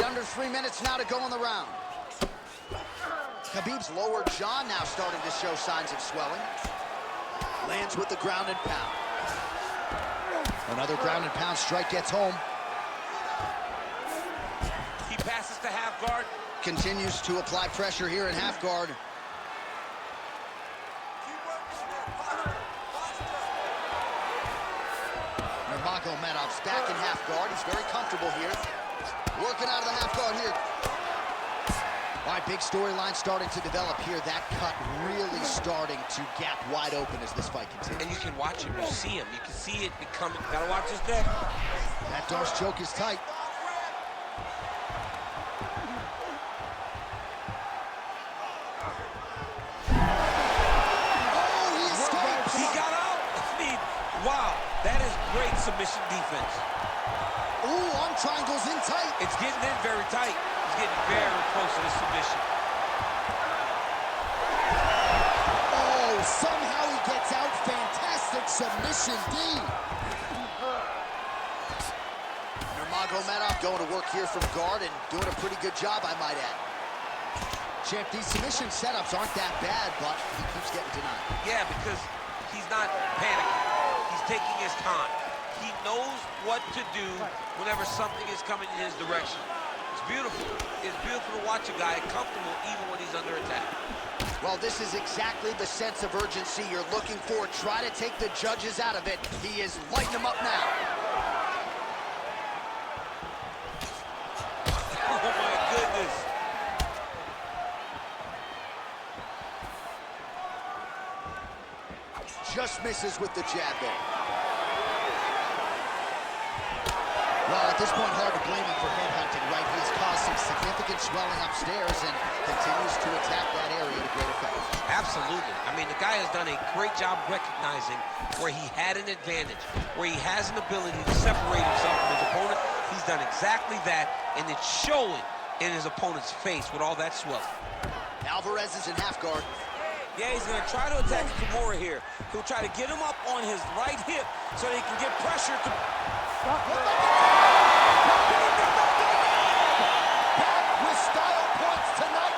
Under 3 minutes now to go in the round. Khabib's lower jaw now starting to show signs of swelling. Lands with the ground and pound. Another ground and pound strike gets home. He passes to half guard. Continues to apply pressure here in half guard. Nurmagomedov's back in half guard. He's very comfortable here. Working out of the half guard here. All right, big storyline starting to develop here. That cut really starting to gap wide open as this fight continues. And you can watch him, you see him. You can see it becoming. Gotta watch his neck. That Darce choke is tight. Oh, he escapes! He got out. I mean, wow, that is great submission defense. Ooh, arm triangles in tight. It's getting in very tight. He's getting very close to the submission. Oh, somehow he gets out. Fantastic submission D. Nurmagomedov going to work here from guard and doing a pretty good job, I might add. Champ, these submission setups aren't that bad, but he keeps getting denied. Yeah, because he's not panicking. He's taking his time. He knows what to do whenever something is coming in his direction. It's beautiful. It's beautiful to watch a guy comfortable even when he's under attack. Well, this is exactly the sense of urgency you're looking for. Try to take the judges out of it. He is lighting them up now. Oh, my goodness. Just misses with the jab there. Well, at this point, hard to blame him for headhunting, right? He's caused some significant swelling upstairs and continues to attack that area to great effect. Absolutely. I mean, the guy has done a great job recognizing where he had an advantage, where he has an ability to separate himself from his opponent. He's done exactly that, and it's showing in his opponent's face with all that swelling. Alvarez is in half guard. Yeah, he's going to try to attack Kimura here. He'll try to get him up on his right hip so that he can get pressure to... Stop. Back with style points tonight.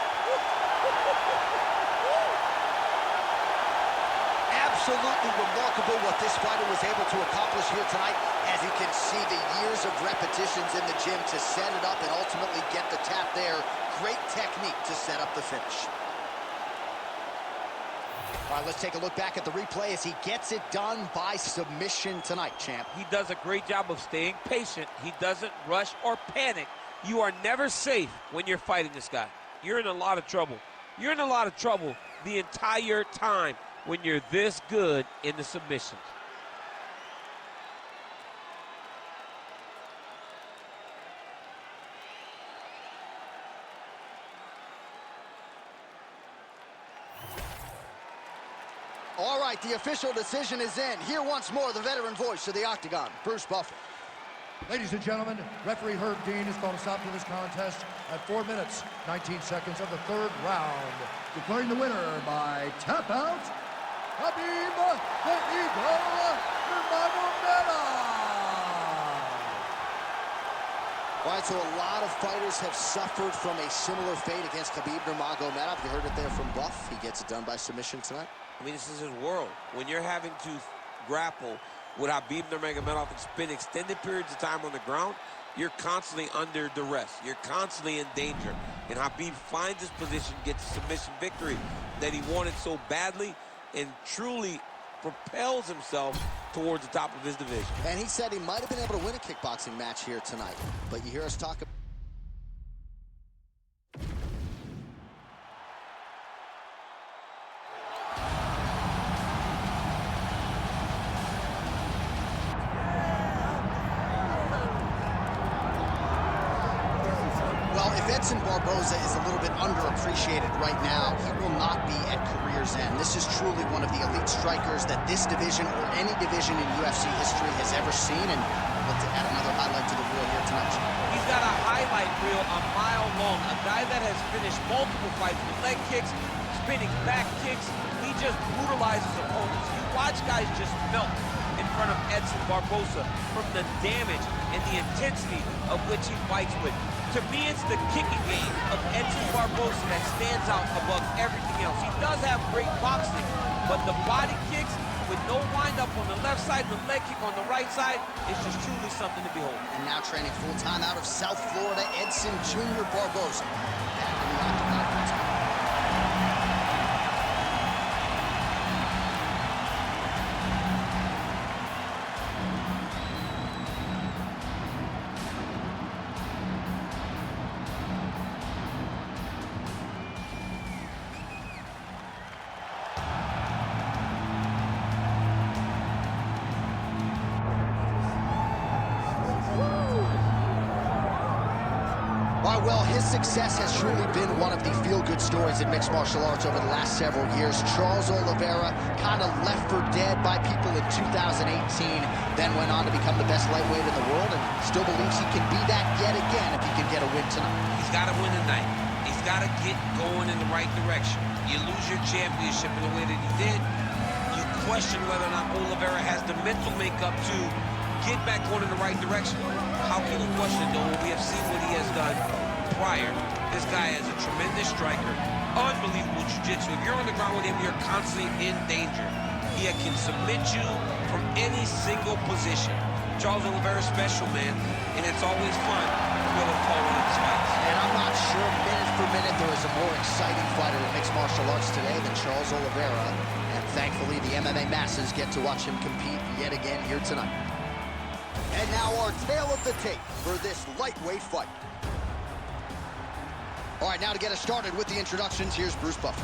Absolutely remarkable what this fighter was able to accomplish here tonight. As you can see, the years of repetitions in the gym to set it up and ultimately get the tap there. Great technique to set up the finish. All right, let's take a look back at the replay as he gets it done by submission tonight, champ. He does a great job of staying patient. He doesn't rush or panic. You are never safe when you're fighting this guy. You're in a lot of trouble. You're in a lot of trouble the entire time when you're this good in the submissions. All right, the official decision is in. Here once more, the veteran voice of the Octagon, Bruce Buffer. Ladies and gentlemen, referee Herb Dean has called a stop to this contest at 4 minutes, 19 seconds of the third round. Declaring the winner by tap out, Khabib the Eagle Nurmagomedov. All right, so a lot of fighters have suffered from a similar fate against Khabib Nurmagomedov. You heard it there from Buff. He gets it done by submission tonight. I mean, this is his world. When you're having to grapple with Khabib Nurmagomedov and spend extended periods of time on the ground, you're constantly under duress. You're constantly in danger. And Khabib finds his position, gets a submission victory that he wanted so badly, and truly propels himself towards the top of his division. And he said he might have been able to win a kickboxing match here tonight. But you hear us talk about... Barboza is a little bit underappreciated right now. He will not be at career's end. This is truly one of the elite strikers that this division or any division in UFC history has ever seen. And look to add another highlight to the reel here tonight. He's got a highlight reel a mile long. A guy that has finished multiple fights with leg kicks, spinning back kicks. He just brutalizes opponents. You watch guys just melt in front of Edson Barboza from the damage and the intensity of which he fights with. To me, it's the kicking game of Edson Barboza. Barboza that stands out above everything else. He does have great boxing, but the body kicks with no wind-up on the left side, the leg kick on the right side, is just truly something to behold. And now training full-time out of South Florida, Edson Jr. Barboza. Back in the octagon full-time. Well, his success has truly been one of the feel-good stories in mixed martial arts over the last several years. Charles Oliveira kind of left for dead by people in 2018, then went on to become the best lightweight in the world, and still believes he can be that yet again if he can get a win tonight. He's got to win tonight. He's got to get going in the right direction. You lose your championship in the way that he did, you question whether or not Oliveira has the mental makeup to get back going in the right direction. How can you question it, though, when we have seen what he has done prior? This guy is a tremendous striker, unbelievable jiu-jitsu. If you're on the ground with him, you're constantly in danger. He can submit you from any single position. Charles Oliveira's special, man, and it's always fun to be able to call one of his fights. And I'm not sure minute for minute there is a more exciting fighter in mixed martial arts today than Charles Oliveira. And thankfully, the MMA masses get to watch him compete yet again here tonight. And now our tale of the tape for this lightweight fight. All right, now to get us started with the introductions, here's Bruce Buffer.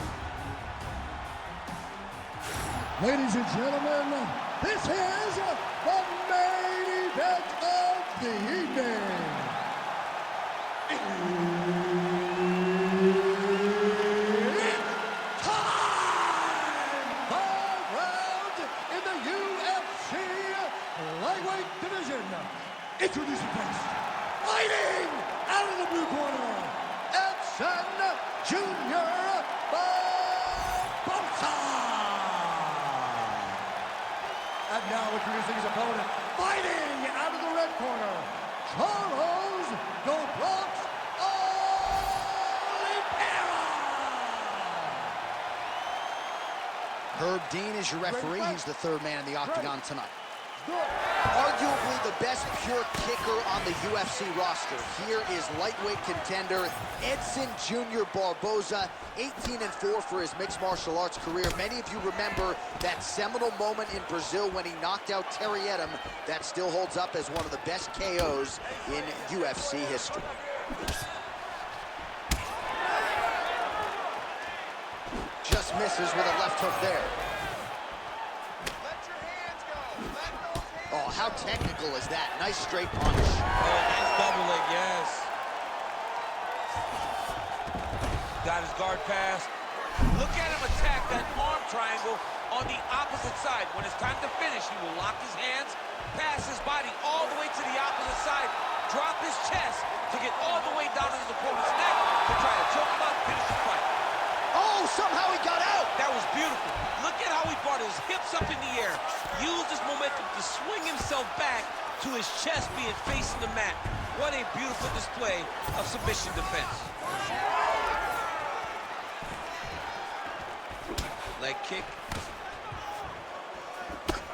Ladies and gentlemen, this is the main event of the evening. It's time! 5 rounds in the UFC lightweight division. Introducing first, fighting out of the blue corner, Edson Jr. Barboza. And now introducing his opponent, fighting out of the red corner, Charles "The Bronx" Oliveira. Herb Dean is your referee. He's the third man in the octagon tonight. Arguably the best pure kicker on the UFC roster. Here is lightweight contender Edson Jr. Barboza, 18-4 for his mixed martial arts career. Many of you remember that seminal moment in Brazil when he knocked out Terry Edom. That still holds up as one of the best KOs in UFC history. Just misses with a left hook there. Oh, how technical is that? Nice straight punch. Oh, nice double leg, yes. Got his guard pass. Look at him attack that arm triangle on the opposite side. When it's time to finish, he will lock his hands, pass his body all the way to the opposite side, drop his chest to get all the way down to his opponent's neck to try to choke him out and finish the fight. Oh, somehow he got out. That was beautiful. Look at how he brought his hips up in the air, used his momentum to swing himself back to his chest being facing the mat. What a beautiful display of submission defense. Leg kick.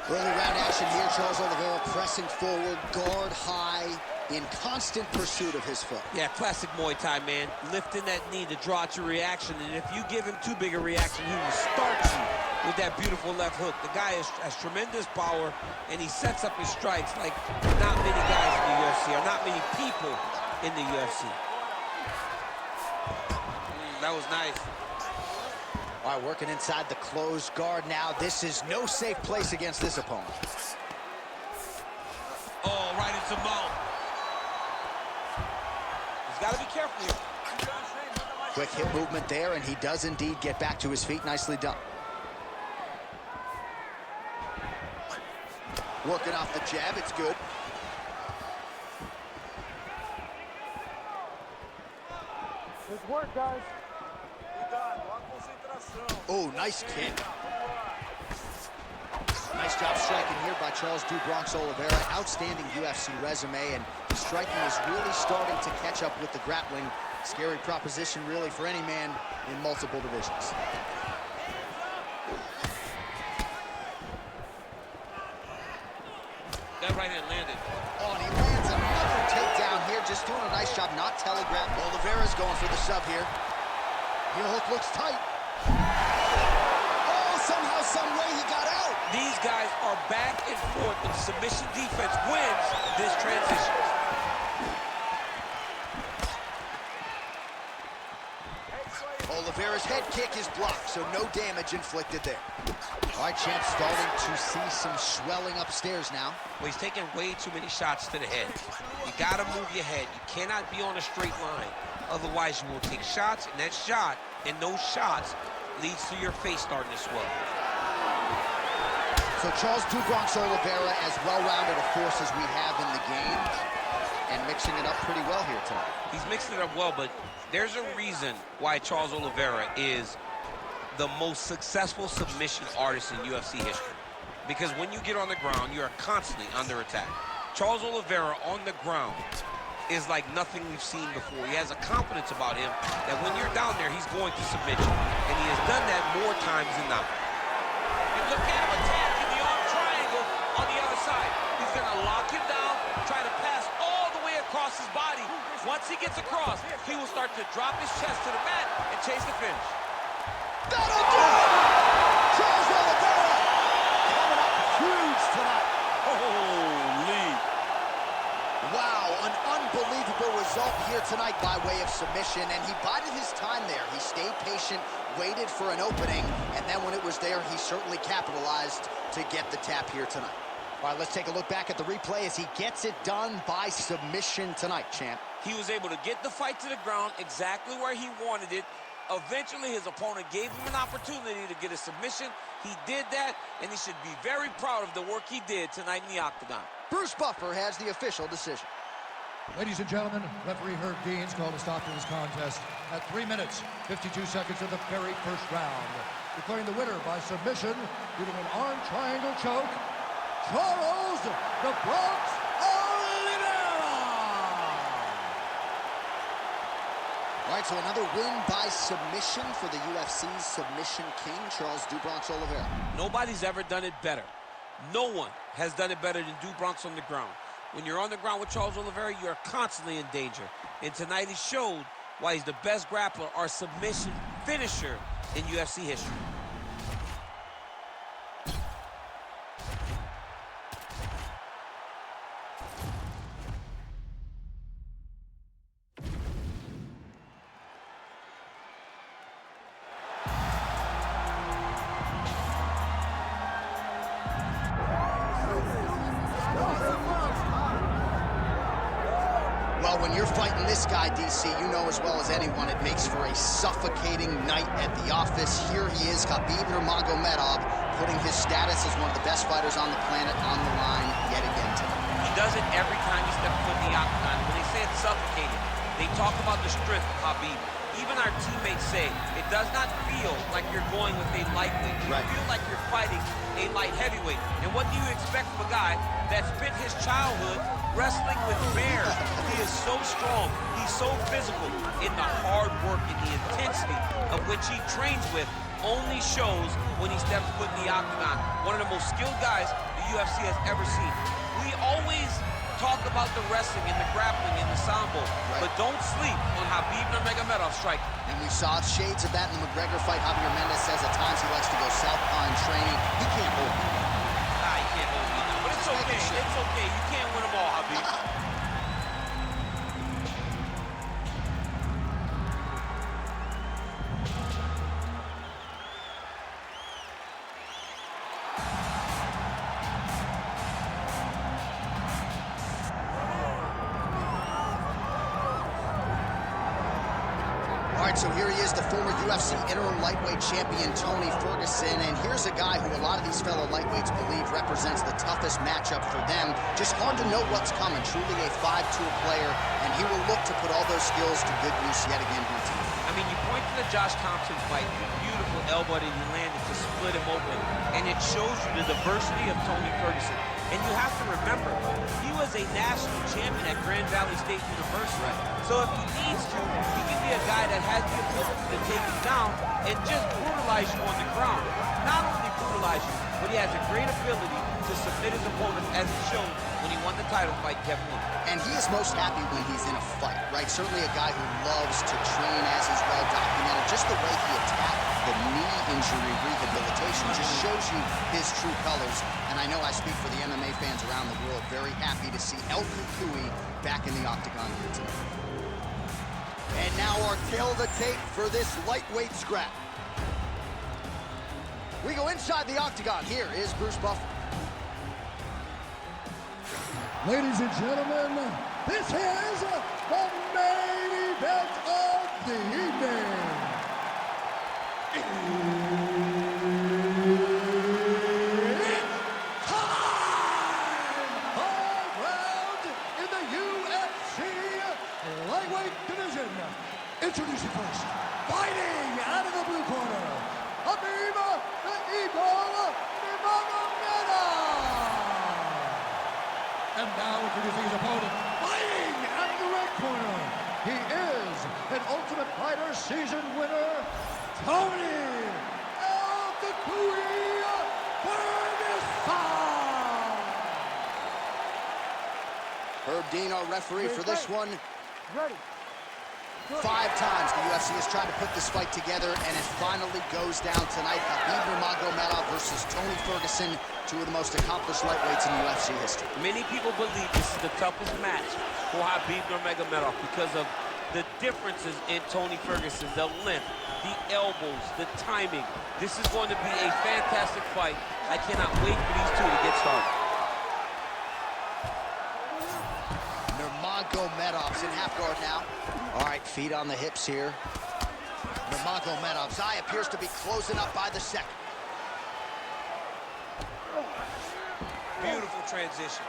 Early round action here. Charles Oliveira pressing forward, guard high, in constant pursuit of his foe. Yeah, classic Muay Thai, man. Lifting that knee to draw out your reaction, and if you give him too big a reaction, he will start you with that beautiful left hook. The guy has tremendous power, and he sets up his strikes like not many guys in the UFC, or not many people in the UFC. That was nice. All right, working inside the closed guard now. This is no safe place against this opponent. Oh, right into mouth. He's got to be careful here. Quick hip movement there, and he does indeed get back to his feet. Nicely done. Working off the jab, it's good. Good work, guys. Oh, nice kick. Nice job striking here by Charles "Du Bronx" Oliveira. Outstanding UFC resume, and his striking is really starting to catch up with the grappling Scary proposition, really, for any man in multiple divisions. That right hand landed. Oh, and he lands another takedown here, just doing a nice job not telegraphing. Oliveira's going for the sub here. Heel hook looks tight. Oh, somehow, some way he got out. These guys are back and forth, and submission defense wins this transition. Oliveira's head kick is blocked, so no damage inflicted there. All right, champ, starting to see some swelling upstairs now. Well, he's taking way too many shots to the head. You got to move your head. You cannot be on a straight line. Otherwise, you will take shots, and that shot and those shots leads to your face starting to swell. So Charles "Do Bronx" Oliveira, as well-rounded a force as we have in the game, and mixing it up pretty well here tonight. He's mixing it up well, but there's a reason why Charles Oliveira is the most successful submission artist in UFC history. Because when you get on the ground, you are constantly under attack. Charles Oliveira on the ground is like nothing we've seen before. He has a confidence about him that when you're down there, he's going to submit you. And he has done that more times than not. And look at him attacking the arm triangle on the other side. He's going to lock him down, try to pass all the way across his body. Once he gets across, he will start to drop his chest to the mat and chase the finish. That'll do it! Charles Oliveira coming up huge tonight. Holy. Wow, an unbelievable result here tonight by way of submission, and he bided his time there. He stayed patient, waited for an opening, and then when it was there, he certainly capitalized to get the tap here tonight. All right, let's take a look back at the replay as he gets it done by submission tonight, champ. He was able to get the fight to the ground exactly where he wanted it. Eventually, his opponent gave him an opportunity to get a submission. He did that, and he should be very proud of the work he did tonight in the octagon. Bruce Buffer has the official decision. Ladies and gentlemen, referee Herb Deans called a stop to this contest at 3 minutes, 52 seconds of the very first round. Declaring the winner by submission due to an arm triangle choke, Charles "The Bronx" Oliveira! All right, so another win by submission for the UFC's submission king, Charles "Do Bronx" Oliveira. Nobody's ever done it better. No one has done it better than Do Bronx on the ground. When you're on the ground with Charles Oliveira, you're constantly in danger. And tonight he showed why he's the best grappler or submission finisher in UFC history. Well, when you're fighting this guy, DC, you know as well as anyone, it makes for a suffocating night at the office. Here he is, Khabib Nurmagomedov, putting his status as one of the best fighters on the planet on the line yet again tonight. He does it every time he steps foot in the octagon. When they say it's suffocating, they talk about the strength of Khabib. Even our teammates say it does not feel like you're going with a lightweight. You feel like you're fighting a light heavyweight. And what do you expect from a guy that spent his childhood wrestling with bears? He is so strong. He's so physical. In the hard work and the intensity of which he trains with only shows when he steps foot in the octagon. One of the most skilled guys the UFC has ever seen. We always talk about the wrestling and the grappling and the sambo, but don't sleep on Khabib Nurmagomedov's striking. And we saw shades of that in the McGregor fight. Javier Mendez says at times he likes to go southpaw in training. He can't hold me. Nah, he can't hold me now. But it's okay. It's okay. You can't win them all, Khabib. All right, so here he is, the former UFC interim lightweight champion, Tony Ferguson. And here's a guy who a lot of these fellow lightweights believe represents the toughest matchup for them. Just hard to know what's coming. Truly a 5-tool player, and he will look to put all those skills to good use yet again here tonight. I mean, you point to the Josh Thompson fight, the beautiful elbow that he landed to split him open, and it shows you the diversity of Tony Ferguson. And you have to remember, he was a national champion at Grand Valley State University. So if he needs to, he can be a guy that has the ability to take him down and just brutalize you on the ground. Not only brutalize you, but he has a great ability to submit his opponent, as he showed when he won the title fight, Kevin Lee. And he is most happy when he's in a fight, right? Certainly a guy who loves to train, as is well documented. Just the way he attacked the knee injury rehabilitation just shows you his true colors. And I know I speak for the MMA fans around the world, very happy to see El Cucuy back in the octagon here tonight. And now our tail of the tape for this lightweight scrap. We go inside the octagon. Here is Bruce Buffer. Ladies and gentlemen, this is the main event of the evening. It's time! 5 rounds in the UFC lightweight division. Introducing first, fighting out of the blue corner, Khabib the Eagle Nurmagomedov. And now introducing his opponent, fighting out of the red corner. He is an Ultimate Fighter season winner, Tony El Cucuy Ferguson. Herb Dean, our referee for this one. Ready. 5 times the UFC has tried to put this fight together, and it finally goes down tonight. Khabib Nurmagomedov versus Tony Ferguson, 2 of the most accomplished lightweights in UFC history. Many people believe this is the toughest match for Khabib Nurmagomedov because of the differences in Tony Ferguson, the length, the elbows, the timing. This is going to be a fantastic fight. I cannot wait for these 2 to get started. Nurmagomedov's in half guard now. All right, feet on the hips here. Nurmagomedov's eye appears to be closing up by the second. Beautiful transition.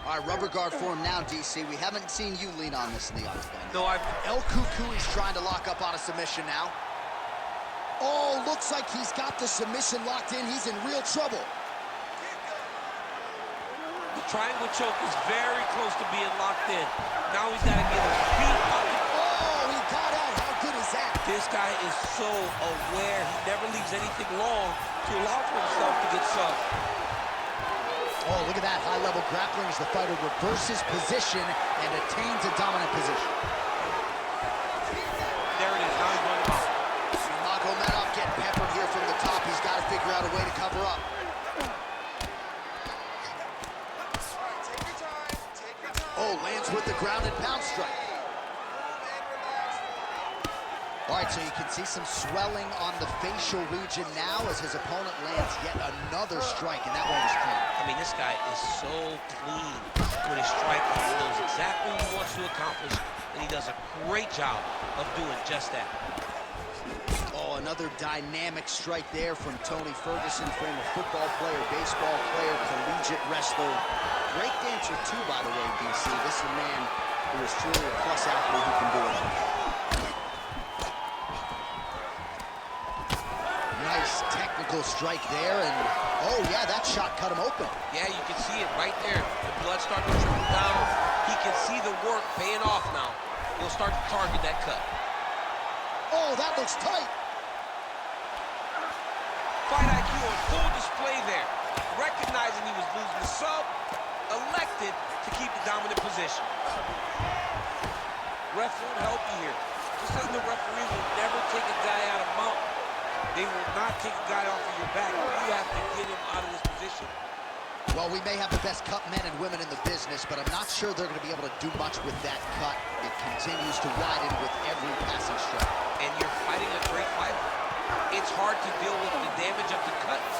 All right, rubber guard for him now, DC. We haven't seen you lean on this in the octagon. No, El Cucuy's trying to lock up on a submission now. Oh, looks like he's got the submission locked in. He's in real trouble. The triangle choke is very close to being locked in. Now he's got to get his feet up. Oh, he got out. How good is that? This guy is so aware. He never leaves anything long to allow for himself to get subbed. Oh, look at that high-level grappling as the fighter reverses position and attains a dominant position. There it is. Now he's running out. Nurmagomedov getting peppered here from the top. He's got to figure out a way to cover up. Oh, lands with the ground and pound strike. All right, so you can see some swelling on the facial region now as his opponent lands yet another strike, and that one was clean. I mean, this guy is so clean with his striking. He knows exactly what he wants to accomplish, and he does a great job of doing just that. Oh, another dynamic strike there from Tony Ferguson, former football player, baseball player, collegiate wrestler. Great dancer, too, by the way, DC. This is a man who is truly a plus athlete who can do it all. Nice technical strike there, and oh yeah, that shot cut him open. Yeah, you can see it right there. The blood starting to trickle down. He can see the work paying off now. He'll start to target that cut. Oh, that looks tight. Fight IQ on full display there. Recognizing he was losing the sub, elected to keep the dominant position. Ref won't help you here. Just as the referee will never take a guy out of mount, they will not take a guy off of your back. You have to get him out of this position. Well, we may have the best cut men and women in the business, but I'm not sure they're going to be able to do much with that cut. It continues to widen with every passing strike. And you're fighting a great fighter. It's hard to deal with the damage of the cuts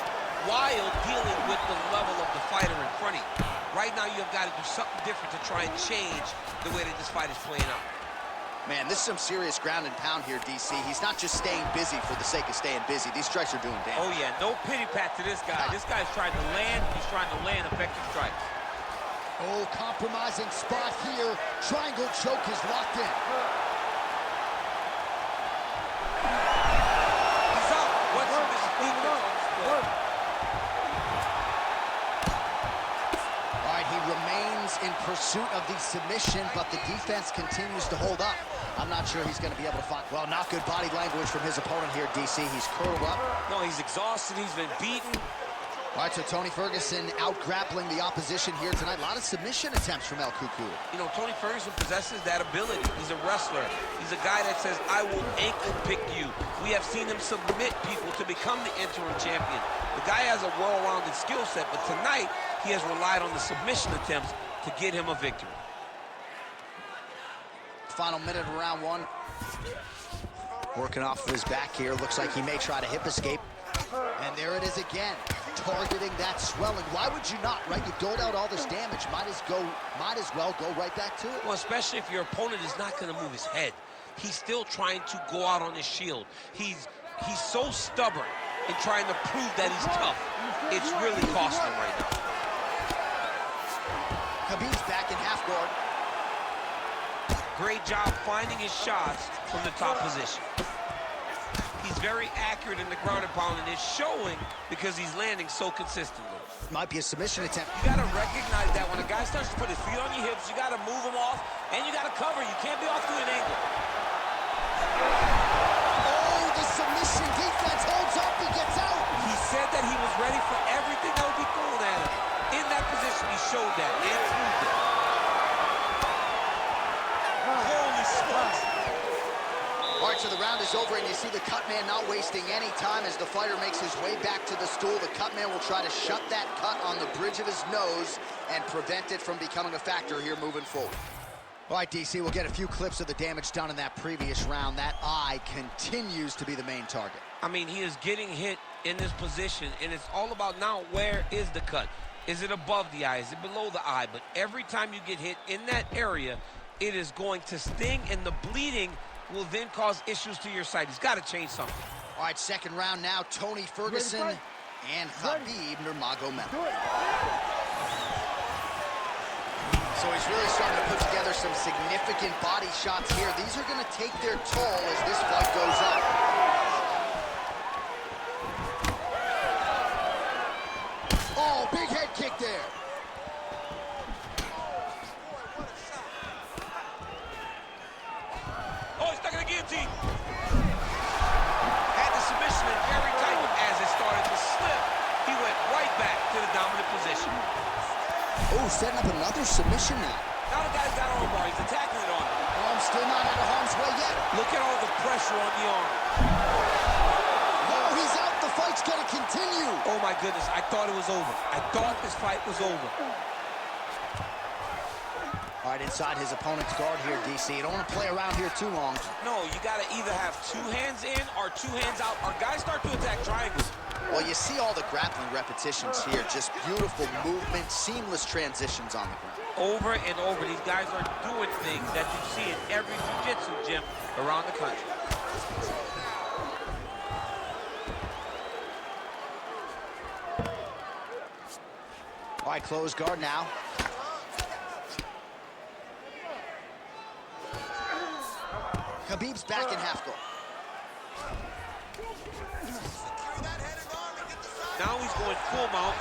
while dealing with the level of the fighter in front of you. Right now, you've got to do something different to try and change the way that this fight is playing out. Man, this is some serious ground and pound here, DC. He's not just staying busy for the sake of staying busy. These strikes are doing damage. Oh, yeah. No pity pat to this guy. This guy's trying to land. He's trying to land effective strikes. Oh, compromising spot here. Triangle choke is locked in. He's up. What's this? pursuit of the submission, but the defense continues to hold up. I'm not sure he's going to be able to find... Well, not good body language from his opponent here, DC. He's curled up. No, he's exhausted. He's been beaten. All right, so Tony Ferguson out-grappling the opposition here tonight. A lot of submission attempts from El Cucu. You know, Tony Ferguson possesses that ability. He's a wrestler. He's a guy that says, I will ankle pick you. We have seen him submit people to become the interim champion. The guy has a well-rounded skill set, but tonight he has relied on the submission attempts to get him a victory. Final minute of round one. Working off of his back here. Looks like he may try to hip escape. And there it is again, targeting that swelling. Why would you not, right? You've doled out all this damage. Might as well go right back to it. Well, especially if your opponent is not going to move his head. He's still trying to go out on his shield. He's so stubborn in trying to prove that he's tough. It's really costing him right now. Khabib's back in half guard. Great job finding his shots from the top position. He's very accurate in the ground and pound, and it's showing because he's landing so consistently. Might be a submission attempt. You got to recognize that when a guy starts to put his feet on your hips, you got to move him off, and you got to cover. You can't be off to an angle. Oh, the submission defense holds up. He gets out. He said that he was ready for everything that would be thrown at him. In that position, he showed that and proved it. Holy smokes. All right, so the round is over, and you see the cut man not wasting any time as the fighter makes his way back to the stool. The cut man will try to shut that cut on the bridge of his nose and prevent it from becoming a factor here moving forward. All right, DC, we'll get a few clips of the damage done in that previous round. That eye continues to be the main target. I mean, he is getting hit in this position, and it's all about now, where is the cut? Is it above the eye? Is it below the eye? But every time you get hit in that area, it is going to sting, and the bleeding will then cause issues to your sight. He's got to change something. All right, second round now, Tony Ferguson and Khabib Nurmagomedov. So he's really starting to put together some significant body shots here. These are going to take their toll as this fight goes on. Oh, big head kick there. Oh, he's stuck in the guillotine. Had the submission in very tight, but as it started to slip, he went right back to the dominant position. Oh, setting up another submission now. Now the guy's got arm bar. He's attacking it on him. Arm still not out of harm's way yet. Look at all the pressure on the arm. Oh, he's out. The fight's going to continue. Oh, my goodness. I thought it was over. I thought this fight was over. All right, inside his opponent's guard here, DC. You don't want to play around here too long. No, you got to either have two hands in or two hands out. Our guys start to attack triangles. Well, you see all the grappling repetitions here. Just beautiful movement, seamless transitions on the ground. Over and over, these guys are doing things that you see in every jiu-jitsu gym around the country. All right, close guard now. Khabib's back in half guard. Now he's going full mount.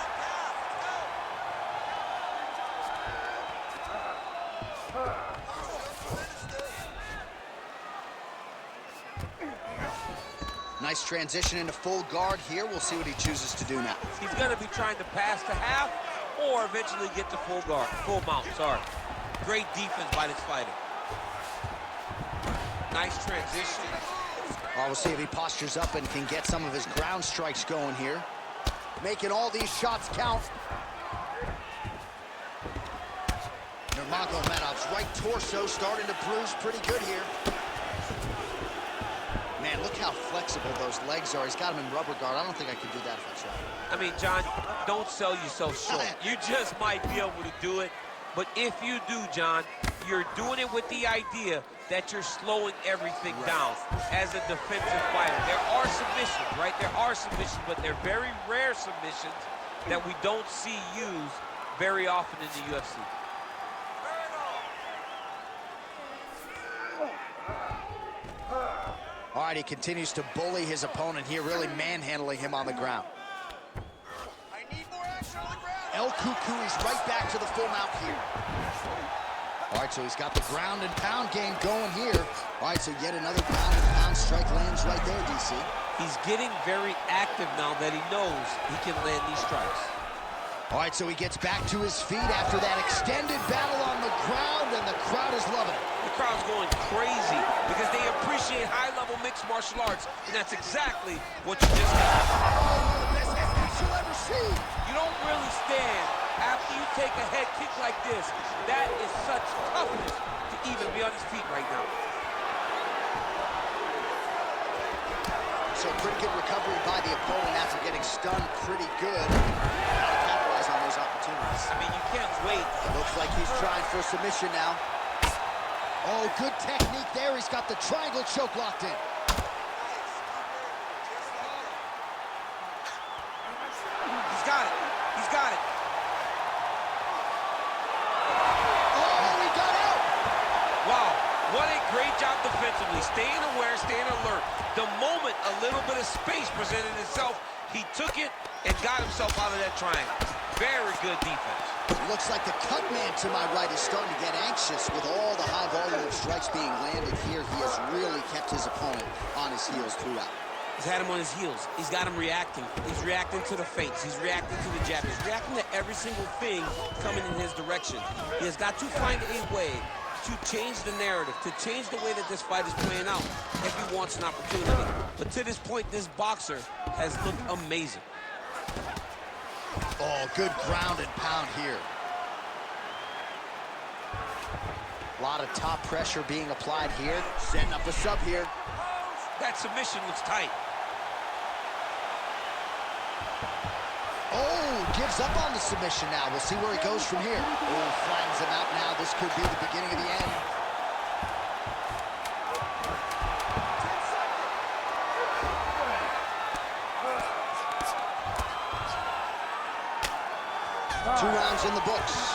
Nice transition into full guard here. We'll see what he chooses to do now. He's going to be trying to pass to half or eventually get to full guard, full mount, sorry. Great defense by this fighter. Nice transition. Well, we'll see if he postures up and can get some of his ground strikes going here. Making all these shots count. Nurmagomedov's right torso starting to bruise pretty good here. Man, look how flexible those legs are. He's got him in rubber guard. I don't think I could do that if I tried. I mean, John, don't sell yourself short. You just might be able to do it. But if you do, John, you're doing it with the idea that you're slowing everything down as a defensive fighter. There are submissions, right? There are submissions, but they're very rare submissions that we don't see used very often in the UFC. All right, he continues to bully his opponent here, really manhandling him on the ground. I need more action on the ground. El Cucu is right back to the full mount here. All right, so he's got the ground and pound game going here. All right, so yet another ground and pound strike lands right there, DC. He's getting very active now that he knows he can land these strikes. All right, so he gets back to his feet after that extended battle on the ground, and the crowd is loving it. The crowd's going crazy because they appreciate high-level mixed martial arts, and that's exactly what you just got. Oh, the best head you'll ever see. You don't really stand after you take a head kick like this. That is such toughness to even be on his feet right now. So pretty good recovery by the opponent after getting stunned pretty good. How to capitalize on those opportunities. I mean, you can't wait. Looks like he's trying for submission now. Oh, good technique there. He's got the triangle choke locked in. He's got it. He's got it. Oh, he got out. Wow, what a great job defensively. Staying aware, staying alert. The moment a little bit of space presented itself, he took it and got himself out of that triangle. Very good defense. Looks like the cut man to my right is starting to get anxious with all the high volume of strikes being landed here. He has really kept his opponent on his heels throughout. He's had him on his heels. He's got him reacting. He's reacting to the feints. He's reacting to the jab. He's reacting to every single thing coming in his direction. He has got to find a way to change the narrative, to change the way that this fight is playing out if he wants an opportunity. But to this point, this boxer has looked amazing. Oh, good ground and pound here. A lot of top pressure being applied here. Setting up a sub here. That submission looks tight. Oh, gives up on the submission now. We'll see where he goes from here. Oh, flattens him out now. This could be the beginning of the end. Two rounds in the books.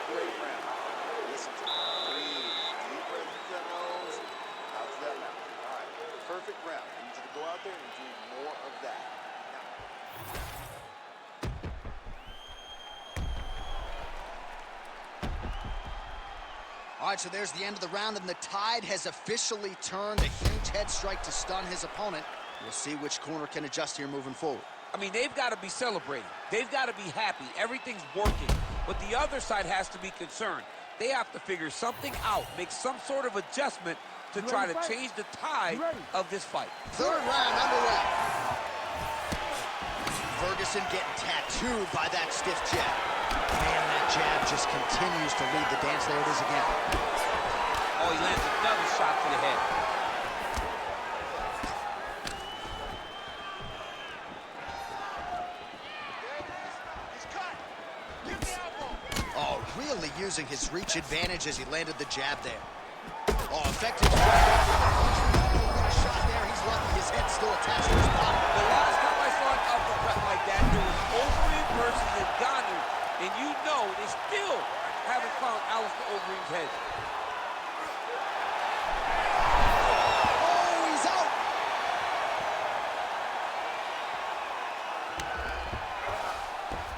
Great round. Listen to me. Breathe. Deep breath into that nose. Out to that mouth. All right. Perfect round. I need you to go out there and do more of that. All right, so there's the end of the round, and the tide has officially turned. A huge head strike to stun his opponent. We'll see which corner can adjust here moving forward. I mean, they've got to be celebrating. They've got to be happy. Everything's working. But the other side has to be concerned. They have to figure something out, make some sort of adjustment to try to change the tide of this fight. Third round underway. Ferguson getting tattooed by that stiff jab. Man, that jab just continues to lead the dance. There it is again. Oh, he lands another shot to the head. Oh, really using his reach advantage as he landed the jab there. Oh, effective shot there. He's lucky his head's still attached to his body. The last time I saw an uppercut like that, it was Overeem versus Ngannou, and you know they still haven't found Alistair Overeem's head. Oh, he's out.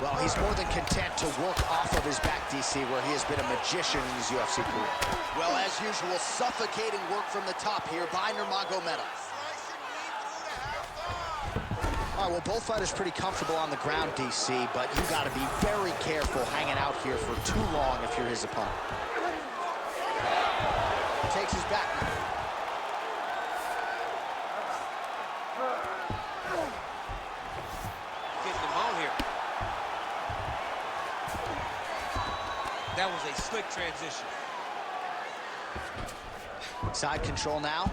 Well, he's more than content to work off of his back, DC, where he has been a magician in his UFC career. Well, as usual, suffocating work from the top here by Nurmagomedov. All right, well, both fighters pretty comfortable on the ground, DC, but you got to be very careful hanging out here for too long if you're his opponent. Takes his back now. Getting him out here. That was a slick transition. Side control now.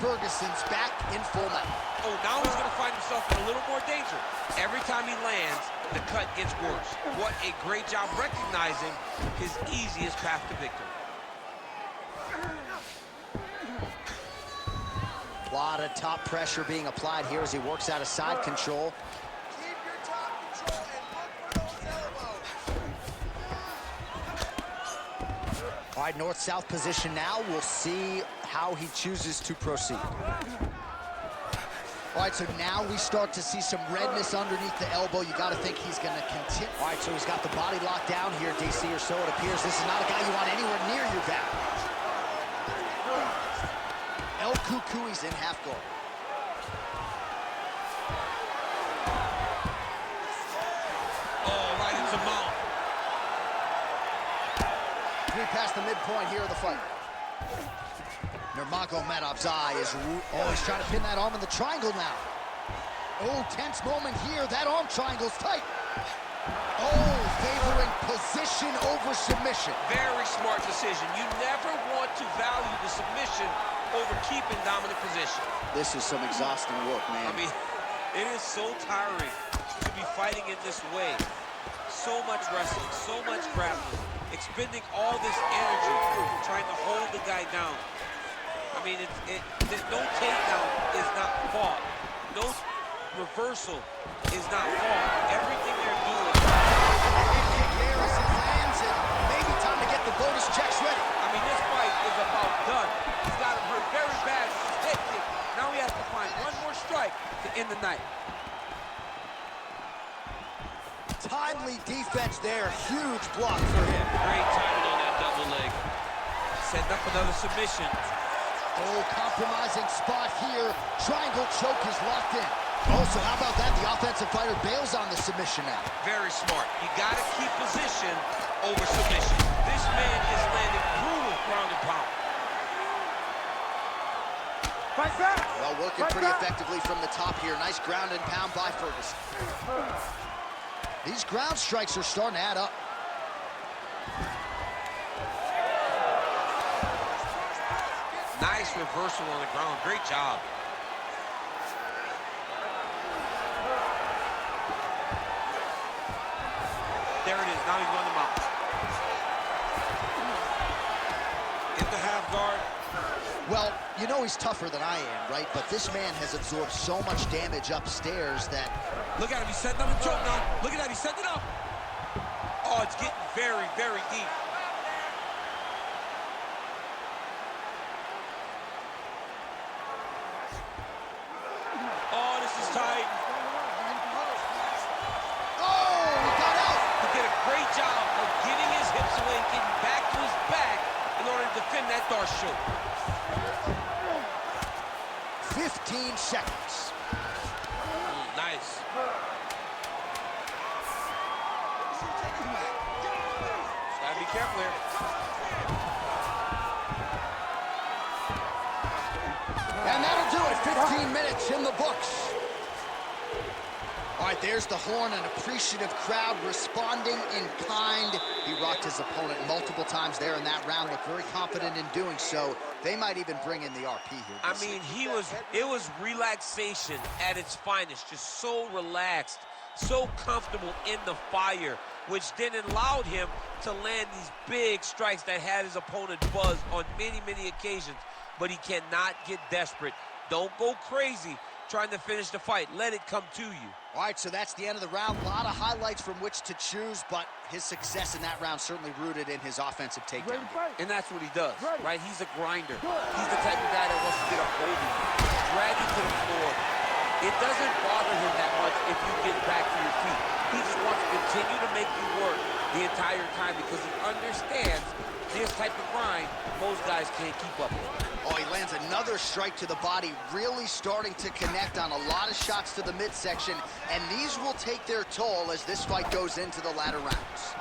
Ferguson's back in full mount. Oh, now he's going to find himself in a little more danger. Every time he lands, the cut gets worse. What a great job recognizing his easiest path to victory. A lot of top pressure being applied here as he works out of side control. Keep your top control and look for those elbows. All right, north-south position now. We'll see how he chooses to proceed. All right, so now we start to see some redness underneath the elbow. You got to think he's going to continue. All right, so he's got the body locked down here, DC, or so it appears. This is not a guy you want anywhere near your back. El Cucuy's in half guard. Oh, right into mount. 3 past the midpoint here of the fight. Nurmagomedov's eye is... Oh, he's trying to pin that arm in the triangle now. Oh, tense moment here. That arm triangle's tight. Oh, favoring position over submission. Very smart decision. You never want to value the submission over keeping dominant position. This is some exhausting work, man. I mean, it is so tiring to be fighting in this way. So much wrestling, so much grappling, expending all this energy trying to hold the guy down. I mean, no takedown is not fought. No reversal is not fought. Everything they're doing. Harrison lands it. Maybe time to get the bonus checks ready. I mean, this fight is about done. He's got him hurt very bad. His head kicked. Now he has to find one more strike to end the night. Timely defense there. Huge block for him. Great timing on that double leg. Setting up another submission. Oh, compromising spot here. Triangle choke is locked in. Oh, so how about that? The offensive fighter bails on the submission now. Very smart. You got to keep position over submission. This man is landing brutal ground and pound. Fight back! Well, working pretty effectively from the top here. Nice ground and pound by Ferguson. These ground strikes are starting to add up. Nice reversal on the ground. Great job. There it is. Now he's on the mount. In the half guard. Well, you know he's tougher than I am, right? But this man has absorbed so much damage upstairs that... Look at him. He's setting up a choke now. Look at that. He's setting it up. Oh, it's getting very, very deep. Oh, this is tight. Oh, he got out! He did a great job of getting his hips away and getting back to his back in order to defend that Darce choke. 15 seconds. Nice. Gotta be careful here. And that'll do it. 15 minutes in the books. All right, there's the horn, an appreciative crowd responding in kind. He rocked his opponent multiple times there in that round, looked very confident in doing so. They might even bring in the RP here. I mean, it was relaxation at its finest, just so relaxed, so comfortable in the fire, which then allowed him to land these big strikes that had his opponent buzzed on many, many occasions. But he cannot get desperate. Don't go crazy trying to finish the fight. Let it come to you. All right, so that's the end of the round. A lot of highlights from which to choose, but his success in that round certainly rooted in his offensive takedown. And that's what he does, right? He's a grinder. He's the type of guy that wants to get a hold of you, drag you to the floor. It doesn't bother him that much if you get back to your feet. He just wants to continue to make you work the entire time because he understands this type of grind, most guys can't keep up with. Oh, he lands another strike to the body, really starting to connect on a lot of shots to the midsection, and these will take their toll as this fight goes into the latter rounds.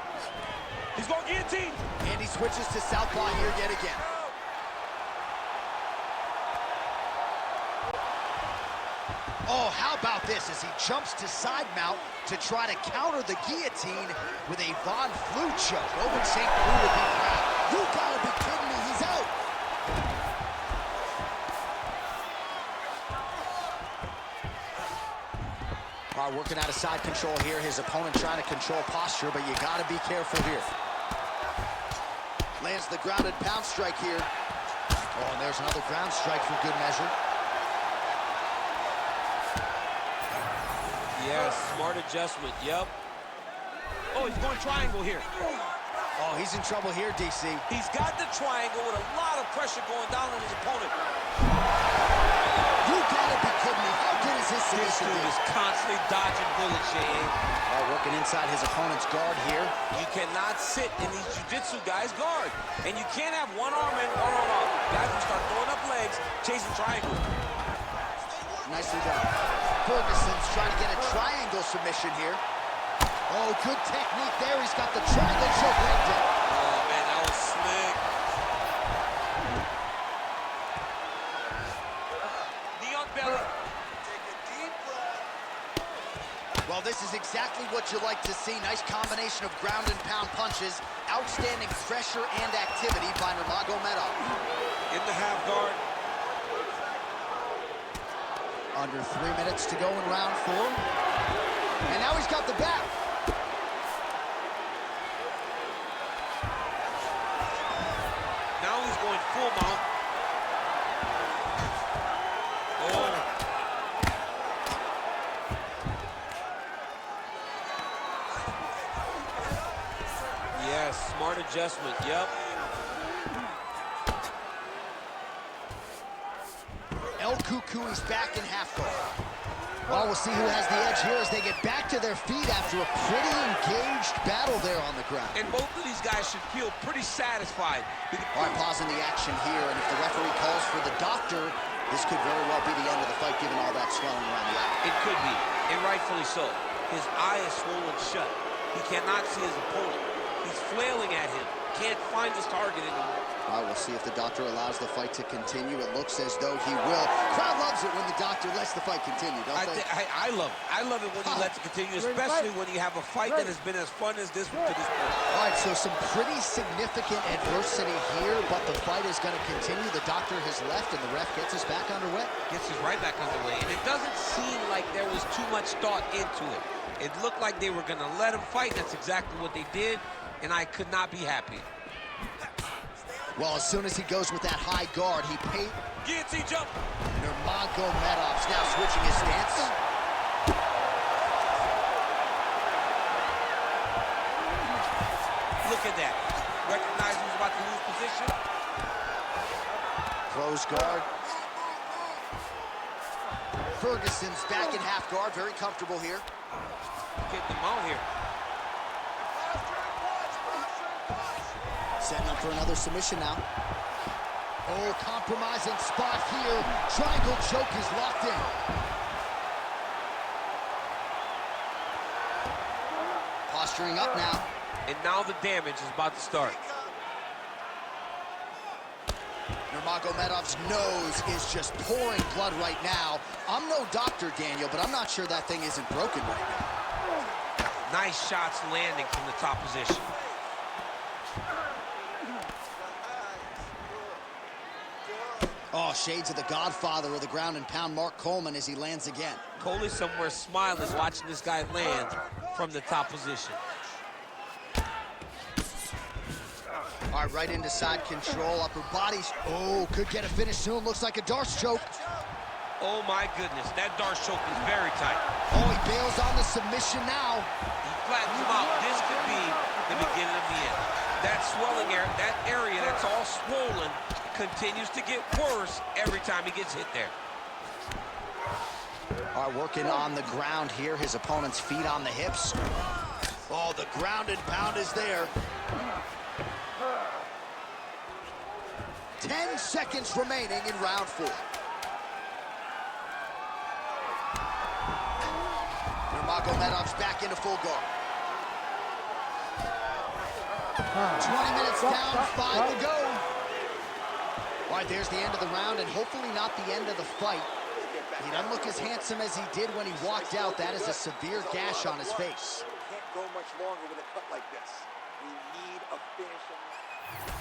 He's going guillotine. And he switches to southpaw here yet again. Oh, how about this as he jumps to side mount to try to counter the guillotine with a Von Flue choke. Roman St. Preux would be proud. You gotta be kidding me, he's out. All right, working out of side control here. His opponent trying to control posture, but you gotta be careful here. Lands the grounded pound strike here. Oh, and there's another ground strike for good measure. Yes, smart adjustment, yep. Oh, he's going triangle here. Oh, he's in trouble here, DC. He's got the triangle with a lot of pressure going down on his opponent. You gotta be kidding me. How good is is his submission. This dude is constantly dodging bullets, Shane. Working inside his opponent's guard here. You cannot sit in these jiu-jitsu guys' guard. And you can't have one arm in, one arm out. Guys will start throwing up legs, chasing triangle. Nicely done. Ferguson's trying to get a triangle submission here. Oh, good technique there. He's got the triangle choke locked in. Oh, man, that was slick. Knee on belly. Take a deep breath. Well, this is exactly what you like to see. Nice combination of ground and pound punches. Outstanding pressure and activity by Nurmagomedov. In the half guard. Under 3 minutes to go in round 4. And now he's got the back. Now he's going full mount. Oh. Yes, smart adjustment, yep. El Cucuy is back in half guard. Well, we'll see who has the edge here as they get back to their feet after a pretty engaged battle there on the ground. And both of these guys should feel pretty satisfied. All right, pausing the action here, and if the referee calls for the doctor, this could very well be the end of the fight, given all that swelling around the eye. It could be, and rightfully so. His eye is swollen shut. He cannot see his opponent. He's flailing at him. Can't find his target anymore. All right, we'll see if the doctor allows the fight to continue. It looks as though he will. Crowd loves it when the doctor lets the fight continue, don't they? I love it. I love it when he lets it continue, especially when you have a fight that has been as fun as this one to this point. All right, so some pretty significant adversity here, but the fight is going to continue. The doctor has left, and the ref gets us back underway. Gets us right back underway, and it doesn't seem like there was too much thought into it. It looked like they were going to let him fight. That's exactly what they did, and I could not be happy. Well, as soon as he goes with that high guard, he paid. Guillotine jump. Nurmagomedov's now switching his stance. Look at that. Recognize he was about to lose position. Close guard. Ferguson's back in half guard, very comfortable here. Get them out here. Setting up for another submission now. Oh, compromising spot here. Triangle choke is locked in. Posturing up now. And now the damage is about to start. Nurmagomedov's nose is just pouring blood right now. I'm no doctor, Daniel, but I'm not sure that thing isn't broken right now. Nice shots landing from the top position. Oh, shades of the godfather of the ground and pound, Mark Coleman, as he lands again. Coley somewhere smiling, watching this guy land from the top position. All right, right into side control, upper body. Oh, could get a finish soon. Looks like a Darce choke. Oh, my goodness. That Darce choke is very tight. Oh, he bails on the submission now. He flattens him out. This could be the beginning of the end. That swelling area, that area that's all swollen, continues to get worse every time he gets hit there. All right, working on the ground here. His opponent's feet on the hips. Oh, the ground and pound is there. 10 seconds remaining in round 4. Nurmagomedov's back into full guard. 20 minutes down, 5 to go. All right, there's the end of the round, and hopefully not the end of the fight. He doesn't look as handsome as he did when he walked out. That is a severe gash on his face. Can't go much longer with a cut like this. We need a finish.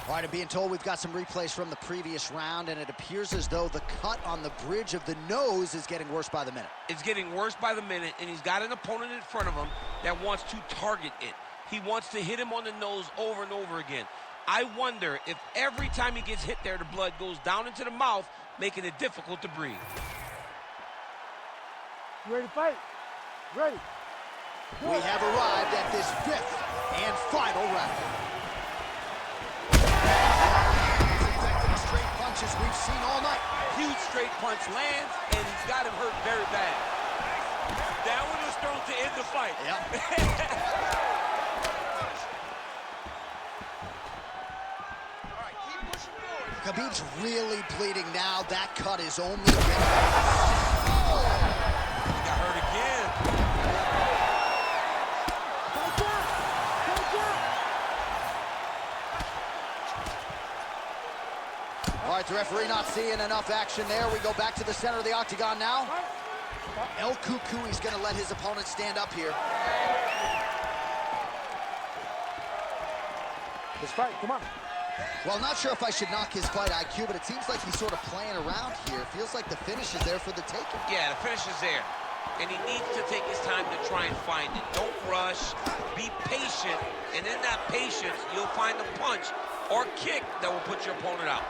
All right, I'm being told we've got some replays from the previous round, and it appears as though the cut on the bridge of the nose is getting worse by the minute. It's getting worse by the minute, and he's got an opponent in front of him that wants to target it. He wants to hit him on the nose over and over again. I wonder if every time he gets hit there, the blood goes down into the mouth, making it difficult to breathe. You ready to fight? Ready. We have arrived at this 5th and final round. Effective straight punches we've seen all night. Huge straight punch lands, and he's got him hurt very bad. That one was thrown to end the fight. Yep. Khabib's really bleeding now. That cut is only getting Oh! He got hurt again. All right, the referee not seeing enough action there. We go back to the center of the octagon now. El Cucuy is going to let his opponent stand up here. Let's fight, come on. Well, not sure if I should knock his fight IQ, but it seems like he's sort of playing around here. Feels like the finish is there for the taking. Yeah, the finish is there. And he needs to take his time to try and find it. Don't rush. Be patient. And in that patience, you'll find a punch or kick that will put your opponent out.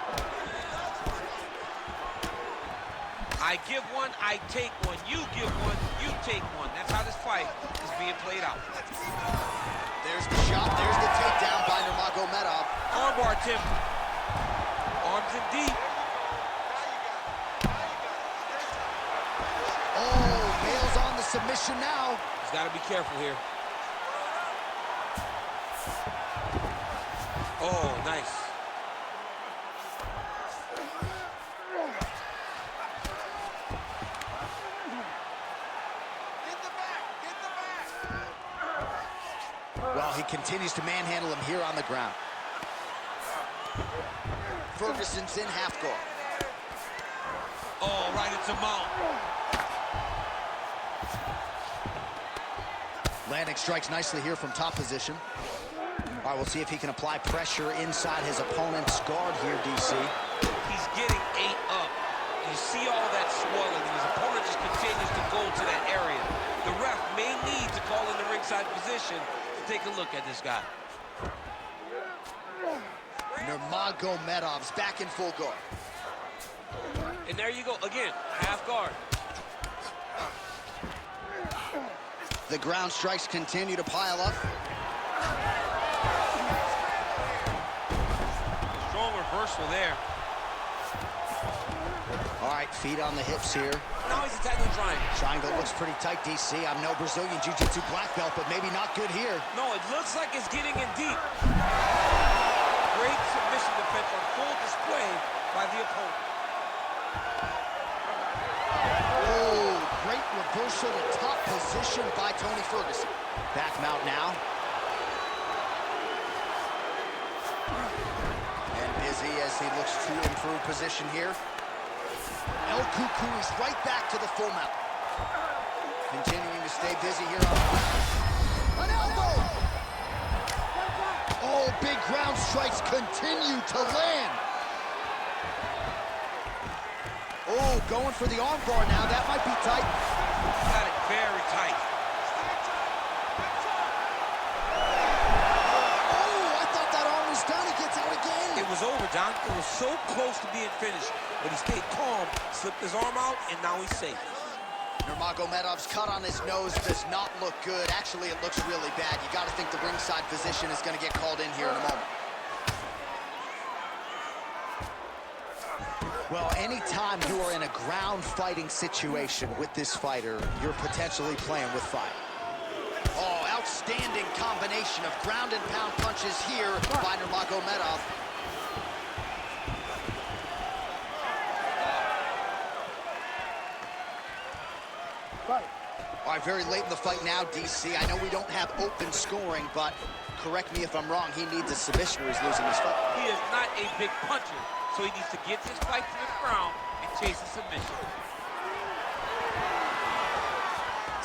I give one, I take one. You give one, you take one. That's how this fight is being played out. There's the shot. There's the takedown by Nurmagomedov. Armbar, Tim. Arms in deep. Oh, Bale's on the submission now. He's got to be careful here. Oh, nice. Well, he continues to manhandle him here on the ground. Ferguson's in half guard. Oh, right into mount. Landing strikes nicely here from top position. All right, we'll see if he can apply pressure inside his opponent's guard here, DC. He's getting ate up. You see all that swelling, and his opponent just continues to go to that area. The ref may need to call in the ringside position to take a look at this guy. Nurmagomedov's back in full guard. And there you go, again, half guard. The ground strikes continue to pile up. Strong reversal there. All right, feet on the hips here. Now he's attacking the triangle. Triangle looks pretty tight, DC. I'm no Brazilian Jiu-Jitsu black belt, but maybe not good here. No, it looks like it's getting in deep. Great submission defense on full display by the opponent. Oh, great reversal to top position by Tony Ferguson. Back mount now. And busy as he looks to improve position here. El Cucuy is right back to the full mount. Continuing to stay busy here on an elbow. Oh, big ground strikes continue to land. Oh, going for the arm bar now. That might be tight. Got it very tight. Oh, I thought that arm was done. He gets out again. It was over, John. It was so close to being finished, but he stayed calm, slipped his arm out, and now he's safe. Nurmagomedov's cut on his nose does not look good. Actually, it looks really bad. You got to think the ringside physician is going to get called in here in a moment. Well, anytime you are in a ground fighting situation with this fighter, you're potentially playing with fire. Oh, outstanding combination of ground and pound punches here by Nurmagomedov. All right, very late in the fight now, DC. I know we don't have open scoring, but correct me if I'm wrong, he needs a submission or he's losing this fight. He is not a big puncher, so he needs to get this fight to the ground and chase a submission.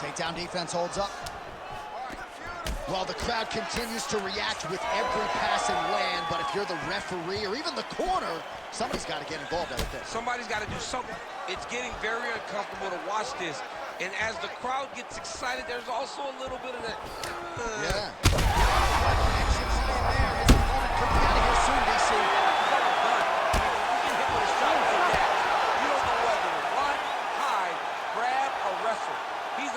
Takedown defense holds up. Well, the crowd continues to react with every passing land, but if you're the referee or even the corner, somebody's got to get involved with this. Somebody's got to do something. It's getting very uncomfortable to watch this. And as the crowd gets excited, there's also a little bit of that. Yeah. Connections in there. His opponent could be out of here soon, DC. You get hit with a shot like that. You don't know whether to run, hide, grab, or wrestle. He's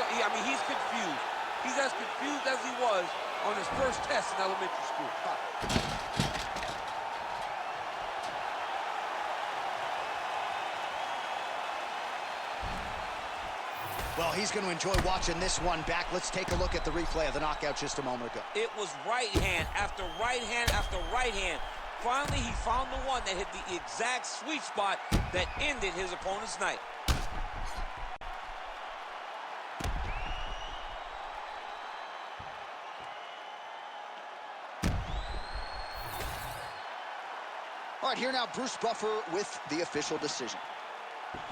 confused. He's as confused as he was on his first test in elementary school. Oh, he's going to enjoy watching this one back. Let's take a look at the replay of the knockout just a moment ago. It was right hand after right hand after right hand. Finally, he found the one that hit the exact sweet spot that ended his opponent's night. All right, here now, Bruce Buffer with the official decision.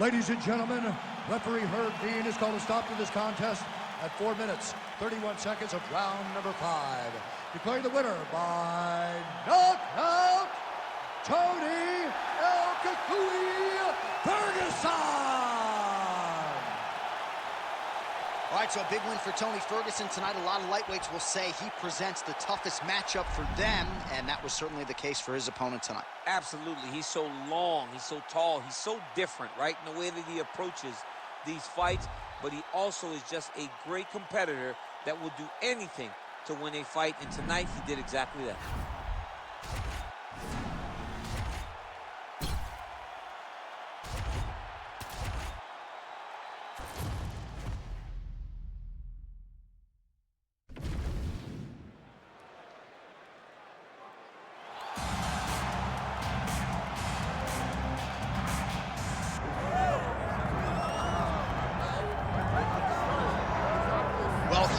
Ladies and gentlemen, referee Herb Dean has called a stop to this contest at 4 minutes, 31 seconds of round number 5. Declaring the winner by knockout, Tony El Cucuy Ferguson! All right, so a big win for Tony Ferguson tonight. A lot of lightweights will say he presents the toughest matchup for them, and that was certainly the case for his opponent tonight. Absolutely. He's so long, he's so tall, he's so different, right, in the way that he approaches these fights, but he also is just a great competitor that will do anything to win a fight, and tonight he did exactly that.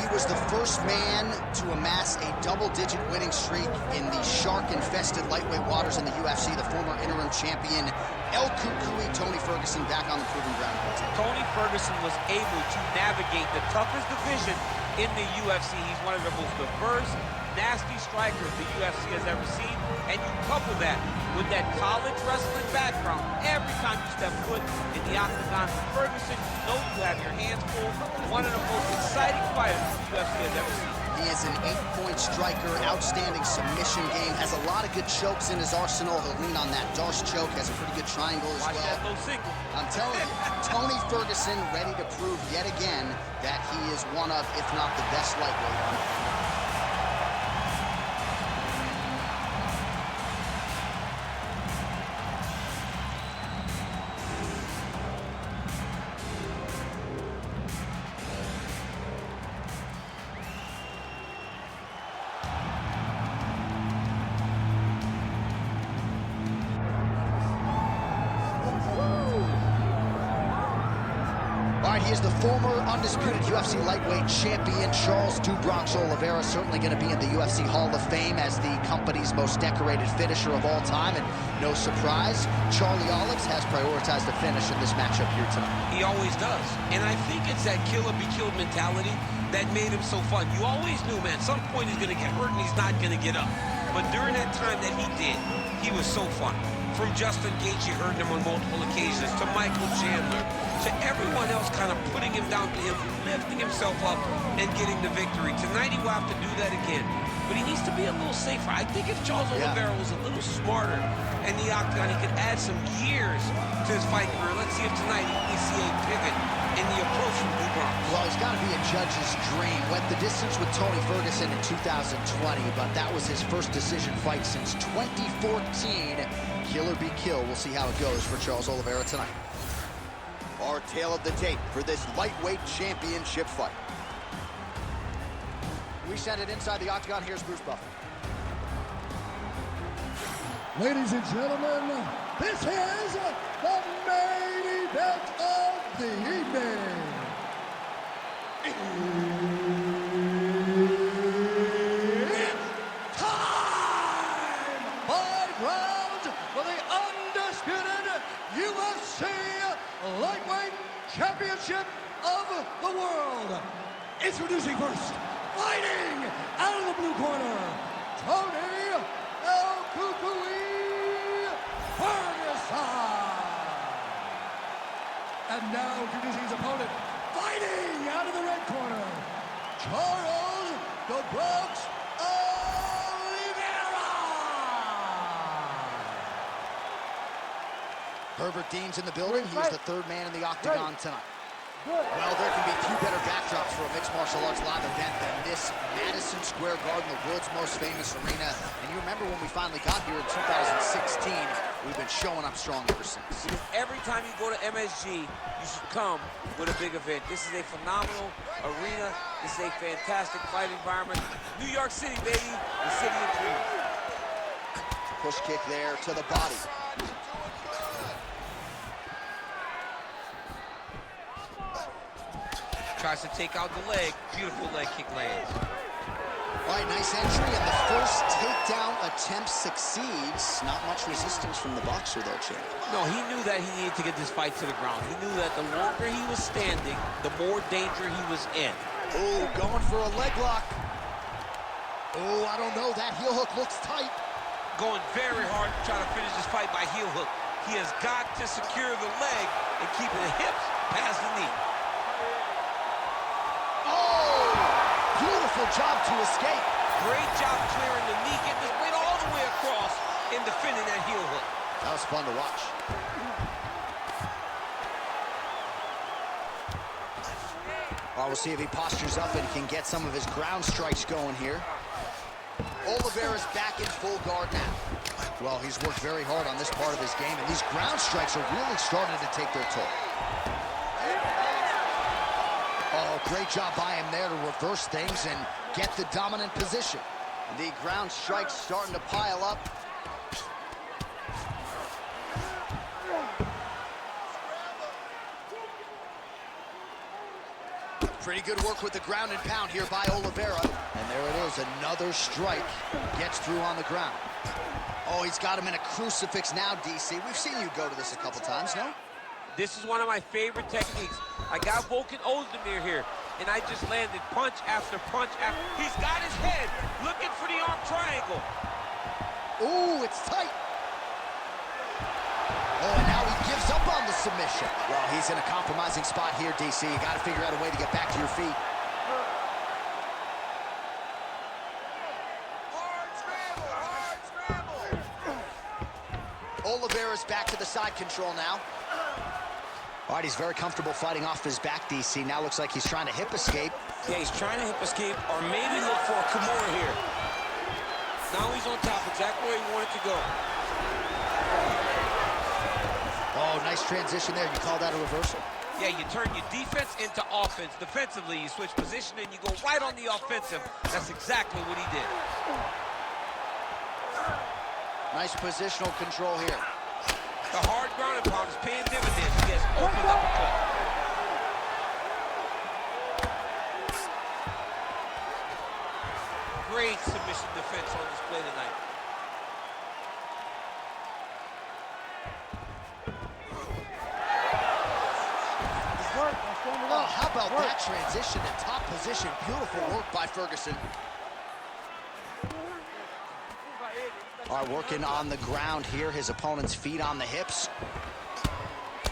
Was the first man to amass a double-digit winning streak in the shark-infested lightweight waters in the UFC. The former interim champion El Cucuy Tony Ferguson back on the proving ground. Tony Ferguson was able to navigate the toughest division in the UFC. He's one of the most diverse, nasty strikers the UFC has ever seen, and you couple that with that college wrestling background. Every time you step foot in the octagon, Ferguson, you know you have your hands full. One of the most exciting fighters the UFC has ever seen. He is an 8-point striker, outstanding submission game, has a lot of good chokes in his arsenal. He'll lean on that Darce choke, has a pretty good triangle as well. Watch that low single. I'm telling you, Tony Ferguson ready to prove yet again that he is one of, if not the best lightweight on the planet. He is the former undisputed UFC lightweight champion, Charles "Do Bronx" Oliveira, certainly going to be in the UFC Hall of Fame as the company's most decorated finisher of all time. And no surprise, Charlie Olives has prioritized the finish in this matchup here tonight. He always does. And I think it's that killer be killed mentality that made him so fun. You always knew, man, some point he's going to get hurt and he's not going to get up. But during that time that he did, he was so fun. From Justin Gaethje hurting him on multiple occasions, to Michael Chandler, to everyone else kind of putting him down, to him lifting himself up and getting the victory. Tonight he will have to do that again. But he needs to be a little safer. I think if Charles Oliveira was a little smarter in the octagon, he could add some years to his fight career. Let's see if tonight we see a pivot in the approach from Do Bronx. Well, he's got to be a judge's dream. Went the distance with Tony Ferguson in 2020, but that was his first decision fight since 2014. Killer be kill. We'll see how it goes for Charles Oliveira tonight. Our tale of the tape for this lightweight championship fight. We send it inside the octagon. Here's Bruce Buffer. Ladies and gentlemen, this is the main event of the evening. It's time! 5 rounds for the undisputed UFC Lightweight Championship of the world. Introducing first, fighting out of the blue corner, Tony El Cucuy Ferguson. And now introducing his opponent, fighting out of the red corner, Charles "Do Bronx" Oliveira. Herbert Dean's in the building. He's the third man in the octagon tonight. Well, there can be few better backdrops for a mixed martial arts live event than this Madison Square Garden, the world's most famous arena. And you remember when we finally got here in 2016, we've been showing up strong ever since. Every time you go to MSG, you should come with a big event. This is a phenomenal arena. This is a fantastic fight environment. New York City, baby, the city of dreams. Push kick there to the body. Tries to take out the leg. Beautiful leg kick lands. All right, nice entry, and the first takedown attempt succeeds. Not much resistance from the boxer there, Chip. No, he knew that he needed to get this fight to the ground. He knew that the longer he was standing, the more danger he was in. Oh, going for a leg lock. Oh, I don't know. That heel hook looks tight. Going very hard to try to finish this fight by heel hook. He has got to secure the leg and keep the hips past the knee. Beautiful job to escape. Great job clearing the knee, getting his weight all the way across and defending that heel hook. That was fun to watch. All right, we'll see if he postures up and can get some of his ground strikes going here. Oliveira's back in full guard now. Well, he's worked very hard on this part of his game, and these ground strikes are really starting to take their toll. Oh, great job by him there to reverse things and get the dominant position. The ground strikes starting to pile up. Pretty good work with the ground and pound here by Oliveira. And there it is, another strike gets through on the ground. Oh, he's got him in a crucifix now, DC. We've seen you go to this a couple times, no? This is one of my favorite techniques. I got Volkan Ozdemir here, and I just landed punch after punch after. He's got his head looking for the arm triangle. Ooh, it's tight. Oh, and now he gives up on the submission. Well, he's in a compromising spot here, DC. You got to figure out a way to get back to your feet. Hard scramble, hard scramble. Oliveira's back to the side control now. All right, he's very comfortable fighting off his back, DC. Now looks like he's trying to hip escape. Yeah, he's trying to hip escape or maybe look for a Kimura here. Now he's on top, exactly where he wanted to go. Oh, nice transition there. You call that a reversal? Yeah, you turn your defense into offense. Defensively, you switch position and you go right on the offensive. That's exactly what he did. Nice positional control here. The hard ground and pound is paying dividends. He has opened up a cut. Great submission defense on display tonight. Oh, how about that transition to top position? Beautiful work by Ferguson. All right, working on the ground here. His opponent's feet on the hips.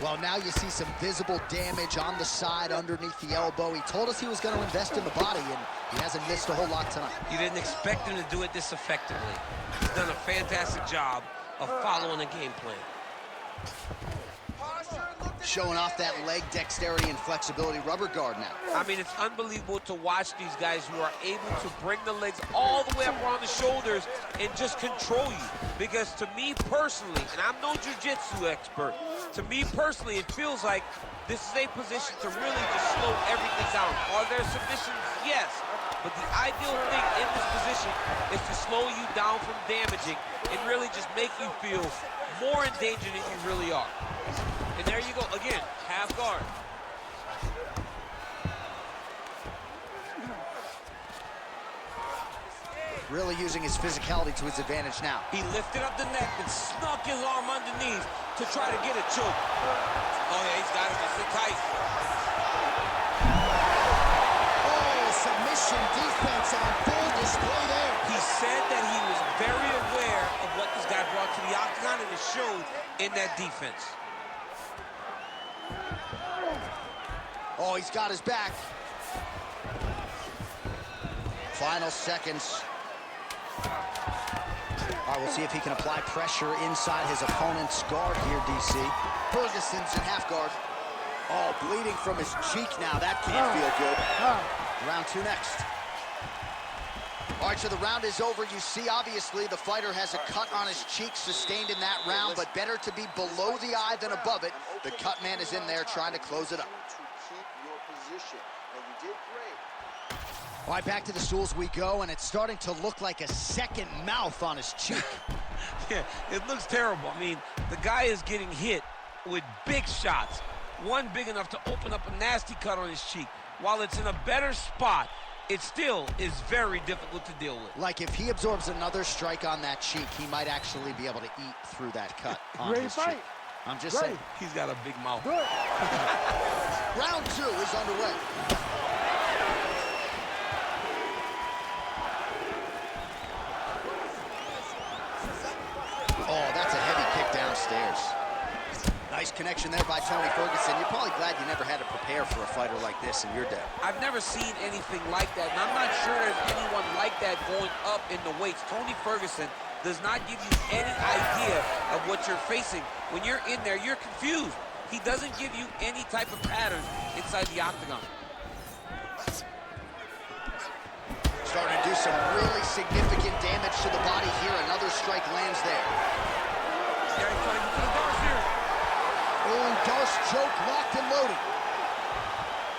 Well, now you see some visible damage on the side underneath the elbow. He told us he was going to invest in the body, and he hasn't missed a whole lot tonight. You didn't expect him to do it this effectively. He's done a fantastic job of following the game plan. Showing off that leg dexterity and flexibility. Rubber guard now. I mean, it's unbelievable to watch these guys who are able to bring the legs all the way up around the shoulders and just control you. Because to me personally, and I'm no jiu-jitsu expert, to me personally, it feels like this is a position to really just slow everything down. Are there submissions? Yes. But the ideal thing in this position is to slow you down from damaging and really just make you feel more in danger than you really are. And there you go, again, half guard. Really using his physicality to his advantage now. He lifted up the neck and snuck his arm underneath to try to get a choke. Oh yeah, he's got it, it's tight. Oh, submission defense on full display there. He said that he was very aware of what this guy brought to the octagon, and it showed in that defense. Oh, he's got his back. Final seconds. All right, we'll see if he can apply pressure inside his opponent's guard here, DC. Ferguson's in half guard. Oh, bleeding from his cheek now. That can't feel good. Round 2 next. All right, so the round is over. You see, obviously, the fighter has a cut on his cheek sustained in that round, but better to be below the eye than above it. The cut man is in there trying to close it up. All right, back to the stools we go, and it's starting to look like a second mouth on his cheek. Yeah, it looks terrible. I mean, the guy is getting hit with big shots. One big enough to open up a nasty cut on his cheek. While it's in a better spot, it still is very difficult to deal with. Like, if he absorbs another strike on that cheek, he might actually be able to eat through that cut on his cheek. I'm just saying. He's got a big mouth. Round 2 is underway. Oh, that's a heavy kick downstairs. Nice connection there by Tony Ferguson. You're probably glad you never had to prepare for a fighter like this in your day. I've never seen anything like that, and I'm not sure there's anyone like that going up in the weights. Tony Ferguson does not give you any idea of what you're facing. When you're in there, you're confused. He doesn't give you any type of pattern inside the octagon. Starting to do some really significant damage to the body here. Another strike lands there. Yeah, he's trying to get to the Darce here. Oh, Darce choke locked and loaded.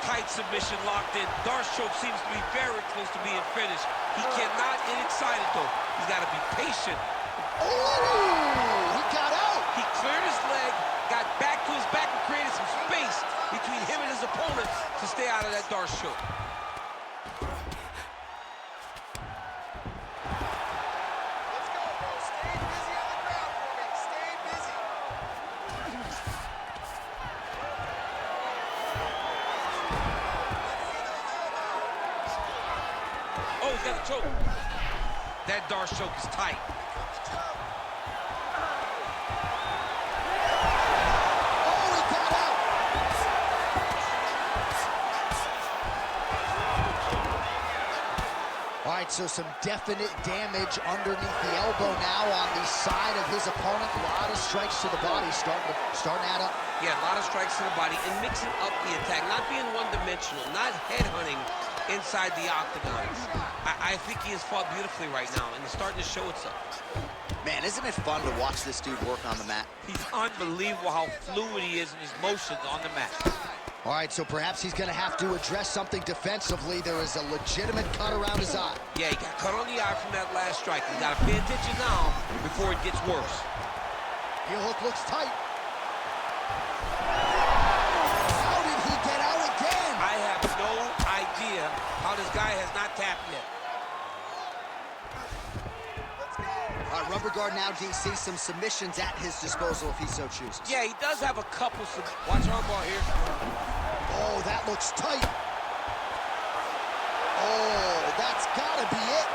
Tight submission locked in. Darce choke seems to be very close to being finished. He cannot get excited, though. He's got to be patient. Oh, he got out. He cleared his leg, got back to his back, and created some space between him and his opponent to stay out of that Darce choke. Oh, he's got a choke. That Darce choke is tight. Oh, he got out. All right, so some definite damage underneath the elbow now on the side of his opponent. A lot of strikes to the body starting to add up. Yeah, a lot of strikes to the body and mixing up the attack, not being one-dimensional, not headhunting inside the octagon. I think he has fought beautifully right now, and it's starting to show itself. Man, isn't it fun to watch this dude work on the mat? He's unbelievable how fluid he is in his motions on the mat. All right, so perhaps he's going to have to address something defensively. There is a legitimate cut around his eye. Yeah, he got cut on the eye from that last strike. He's got to pay attention now before it gets worse. Heel hook looks tight. How did he get out again? I have no idea how this guy has not tapped yet. All right, rubber guard now, DC. Some submissions at his disposal if he so chooses. Yeah, he does have a couple. Watch her armbar here. Oh, that looks tight. Oh, that's got to be it.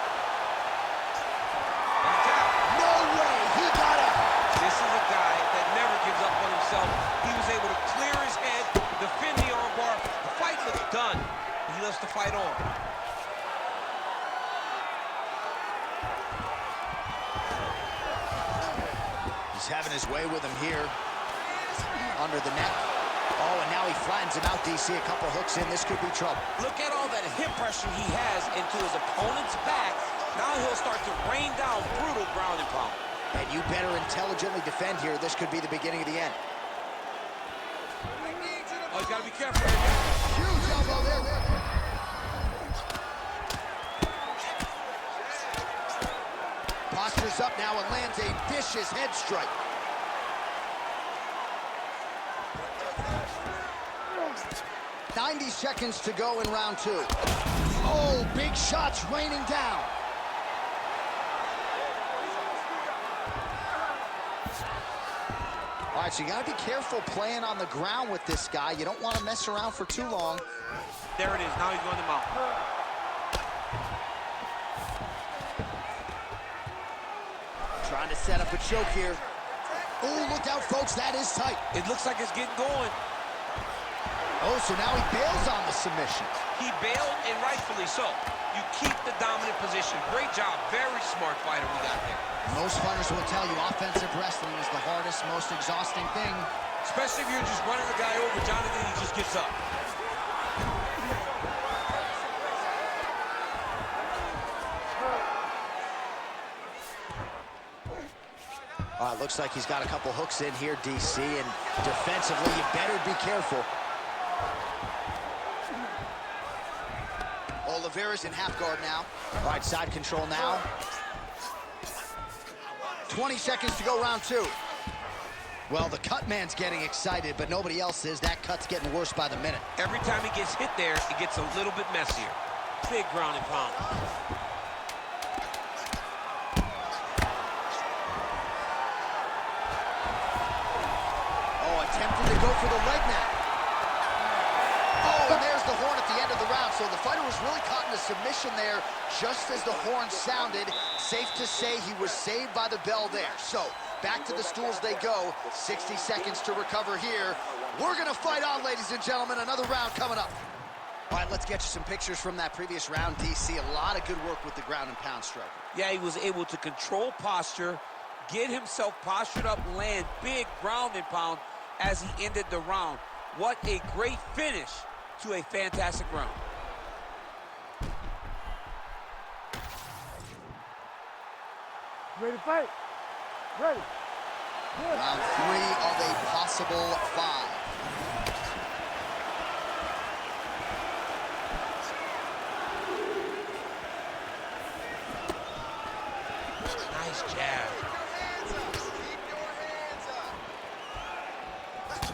No way, he got it. This is a guy that never gives up on himself. He was able to clear his head, defend the armbar. The fight looks done. He loves to fight on. He's having his way with him here. Under the neck. Oh, and now he flattens him out, DC. A couple hooks in. This could be trouble. Look at all that hip pressure he has into his opponent's back. Now he'll start to rain down brutal ground and pound. And you better intelligently defend here. This could be the beginning of the end. Oh, he's got to be careful here. Huge elbow there. Postures up now and lands a vicious head strike. Seconds to go in round 2. Oh, big shots raining down. All right, so you got to be careful playing on the ground with this guy. You don't want to mess around for too long. There it is. Now he's going to mount. Trying to set up a choke here. Oh, look out, folks. That is tight. It looks like it's getting going. Oh, so now he bails on the submission. He bailed, and rightfully so. You keep the dominant position. Great job. Very smart fighter we got there. Most fighters will tell you offensive wrestling is the hardest, most exhausting thing. Especially if you're just running the guy over, Jonathan, he just gets up. Looks like he's got a couple hooks in here, DC, and defensively, you better be careful. Oliveira's in half guard now. All right, side control now. 20 seconds to go, round 2. Well, the cut man's getting excited, but nobody else is. That cut's getting worse by the minute. Every time he gets hit there, it gets a little bit messier. Big ground and pound. Attempting to go for the leg now. Oh, and there's the horn at the end of the round. So the fighter was really caught in a submission there just as the horn sounded. Safe to say he was saved by the bell there. So back to the stools they go. 60 seconds to recover here. We're going to fight on, ladies and gentlemen. Another round coming up. All right, let's get you some pictures from that previous round, DC. A lot of good work with the ground and pound striker. Yeah, he was able to control posture, get himself postured up, land big ground and pound as he ended the round. What a great finish to a fantastic round. Ready to fight? Ready. Good. Round 3 of a possible 5. Nice jab.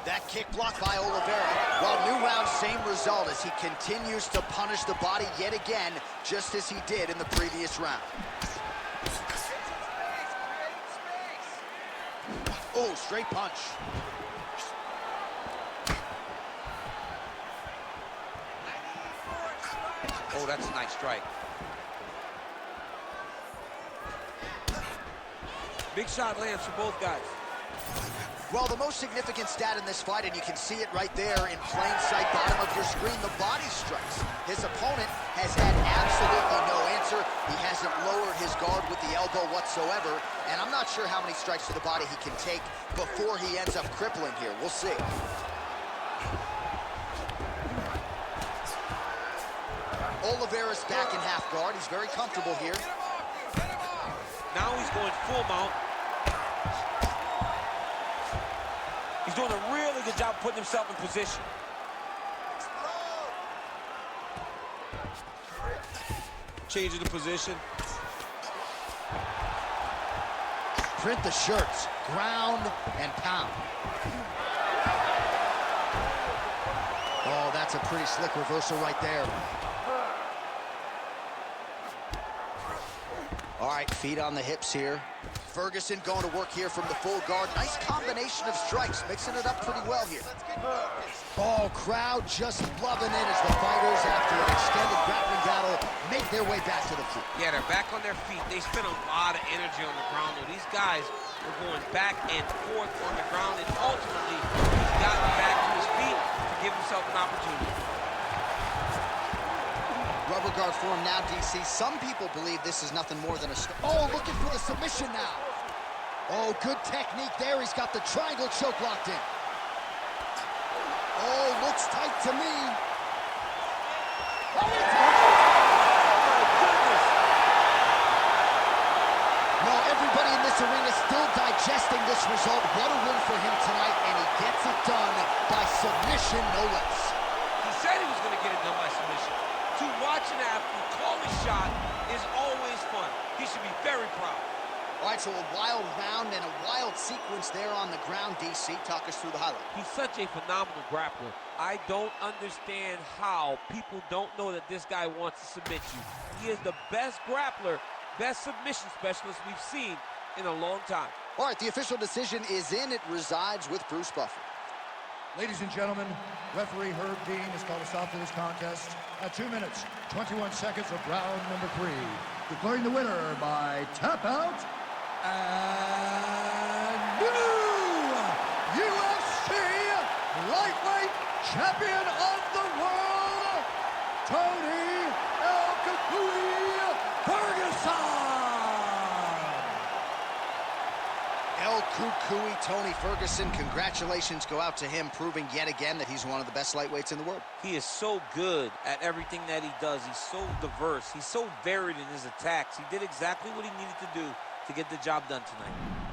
That kick blocked by Oliveira. Well, new round, same result as he continues to punish the body yet again, just as he did in the previous round. Oh, straight punch. Oh, that's a nice strike. Big shot lands for both guys. Well, the most significant stat in this fight, and you can see it right there in plain sight, bottom of your screen, the body strikes. His opponent has had absolutely no answer. He hasn't lowered his guard with the elbow whatsoever, and I'm not sure how many strikes to the body he can take before he ends up crippling here. We'll see. Oliveira's back in half guard. He's very comfortable here. Now he's going full mount. He's doing a really good job putting himself in position. Changing the position. Print the shirts, ground and pound. Oh, that's a pretty slick reversal right there. All right, feet on the hips here. Ferguson going to work here from the full guard. Nice combination of strikes, mixing it up pretty well here. Oh, crowd just loving it as the fighters, after an extended grappling battle, make their way back to the feet. Yeah, they're back on their feet. They spent a lot of energy on the ground, though. These guys were going back and forth on the ground, and ultimately, he's gotten back to his feet to give himself an opportunity. Rubber guard form now, DC. Some people believe this is nothing more than a... Oh, looking for the submission now. Oh, good technique there. He's got the triangle choke locked in. Oh, looks tight to me. Oh, no, everybody in this arena still digesting this result. What a win for him tonight, and he gets it done by submission, no less. He said he was going to get it done by submission. To watch an athlete call a shot is always fun. He should be very proud. All right, so a wild round and a wild sequence there on the ground, DC. Talk us through the highlight. He's such a phenomenal grappler. I don't understand how people don't know that this guy wants to submit you. He is the best grappler, best submission specialist we've seen in a long time. All right, the official decision is in. It resides with Bruce Buffer. Ladies and gentlemen, referee Herb Dean has called a stop to this contest at 2 minutes, 21 seconds of round number 3. Declaring the winner by tap out and new UFC lightweight champion of the world, Tony El Cucuy Ferguson. El Cucuy, Tony Ferguson, congratulations go out to him, proving yet again that he's one of the best lightweights in the world. He is so good at everything that he does. He's so diverse. He's so varied in his attacks. He did exactly what he needed to do to get the job done tonight.